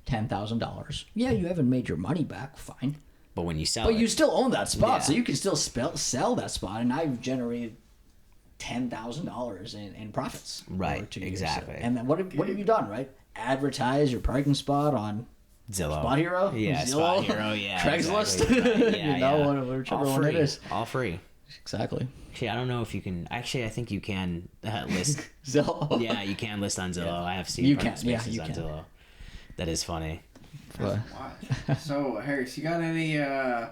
Speaker 3: $10,000. Yeah, you haven't made your money back, fine.
Speaker 2: But when you sell
Speaker 3: you still own that spot, so you can still sell that spot, and now you've generated $10,000 in profits.
Speaker 2: Right,
Speaker 3: over 2 years.
Speaker 2: exactly.
Speaker 3: And then what have you done, right? Advertise your parking spot on
Speaker 2: Zillow.
Speaker 3: Spot Hero?
Speaker 2: Yeah,
Speaker 3: Zillow?
Speaker 2: Spot Hero, yeah.
Speaker 3: Craigslist?
Speaker 2: Exactly. Yeah,
Speaker 3: you know,
Speaker 2: yeah.
Speaker 3: whichever
Speaker 2: All
Speaker 3: one
Speaker 2: free.
Speaker 3: it is.
Speaker 2: All free.
Speaker 3: Exactly.
Speaker 2: Actually, I don't know if you can. Actually, I think you can list.
Speaker 3: Zillow?
Speaker 2: Yeah, you can list on Zillow.
Speaker 3: Yeah.
Speaker 2: I have seen
Speaker 3: You
Speaker 2: parking
Speaker 3: can, yeah,
Speaker 2: spaces
Speaker 3: you
Speaker 2: on
Speaker 3: can.
Speaker 2: Zillow. That is funny.
Speaker 1: So, Harris, you got any, I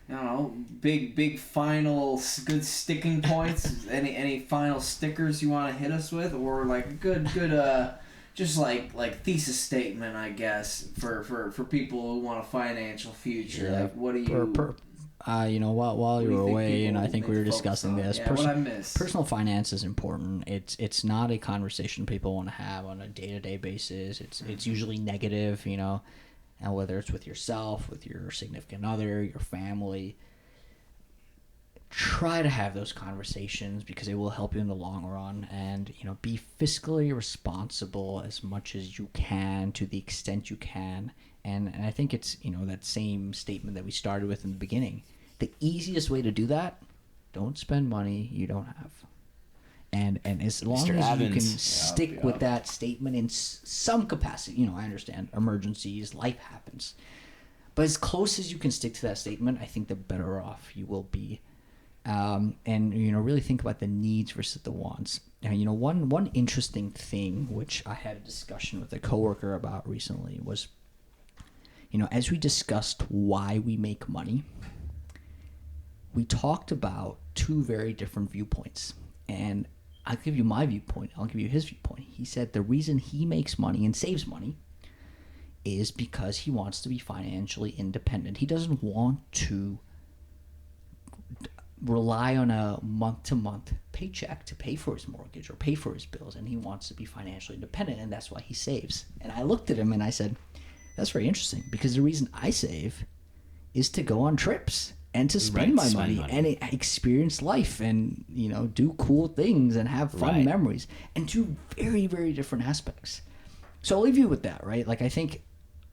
Speaker 1: don't know, big final good sticking points? any final stickers you want to hit us with, or like a good just like thesis statement, I guess, for people who want a financial future.
Speaker 3: Yeah.
Speaker 1: Like, what do you?
Speaker 3: You know, while you
Speaker 1: do
Speaker 3: were
Speaker 1: you think
Speaker 3: away, and I
Speaker 1: people
Speaker 3: think
Speaker 1: need
Speaker 3: we were
Speaker 1: to focus
Speaker 3: discussing
Speaker 1: on?
Speaker 3: this.
Speaker 1: Yeah, what I missed.
Speaker 3: Personal finance is important. It's not a conversation people want to have on a day-to-day basis. It's usually negative, you know, and whether it's with yourself, with your significant other, your family. Try to have those conversations because it will help you in the long run, and you know, be fiscally responsible as much as you can to the extent you can. And I think it's, you know, that same statement that we started with in the beginning. The easiest way to do that, don't spend money you don't have. And as long
Speaker 2: Mr.
Speaker 3: as
Speaker 2: Evans.
Speaker 3: you can stick with that statement in some capacity, you know, I understand emergencies, life happens. But as close as you can stick to that statement, I think the better off you will be. And, you know, really think about the needs versus the wants. And, you know, one interesting thing, which I had a discussion with a coworker about recently, was, you know, as we discussed why we make money, we talked about two very different viewpoints. And I'll give you my viewpoint. I'll give you his viewpoint. He said the reason he makes money and saves money is because he wants to be financially independent. He doesn't want to rely on a month-to-month paycheck to pay for his mortgage or pay for his bills, and he wants to be financially independent, and that's why he saves. And I looked at him and I said, that's very interesting, because the reason I save is to go on trips and to spend my money and experience life and, you know, do cool things and have fun memories, and two very, very different aspects. So I'll leave you with that, right? Like, I think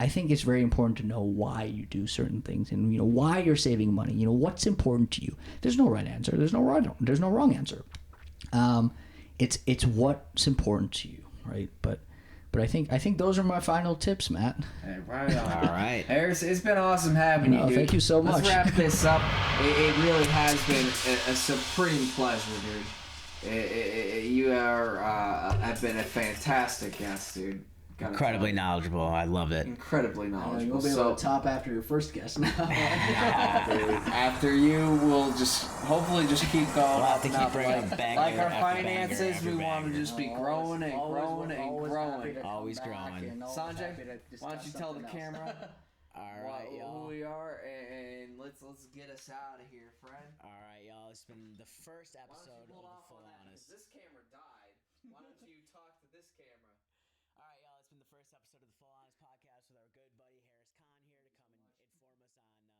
Speaker 3: it's very important to know why you do certain things, and, you know, why you're saving money. You know, what's important to you. There's no right answer. There's no wrong answer. It's what's important to you, right? But I think those are my final tips, Matt.
Speaker 1: Hey, right on.
Speaker 2: All right.
Speaker 1: Harris, it's been awesome having you, dude.
Speaker 3: Thank you so much.
Speaker 1: Let's wrap this up. It really has been a supreme pleasure, dude. You have been a fantastic guest, dude.
Speaker 2: Incredibly knowledgeable. I love it.
Speaker 1: Incredibly knowledgeable.
Speaker 3: You'll be able to top after your first guest now.
Speaker 1: After you, we'll just hopefully just keep going.
Speaker 2: We'll have to keep bringing banger
Speaker 1: like our
Speaker 2: after
Speaker 1: finances,
Speaker 2: banger after
Speaker 1: we want to
Speaker 2: banger.
Speaker 1: just be growing and growing and growing.
Speaker 2: Always growing.
Speaker 1: Sanjay, why don't you tell the camera
Speaker 2: All right, y'all.
Speaker 1: who we are, and let's get us out of here, friend.
Speaker 2: All right, y'all. It's been the first episode of The Full Honest.
Speaker 1: This camera died. Why don't you talk to this camera?
Speaker 2: All right, y'all. It's been the first episode of The Full Honest podcast with our good buddy Harris Khan here to come and inform us on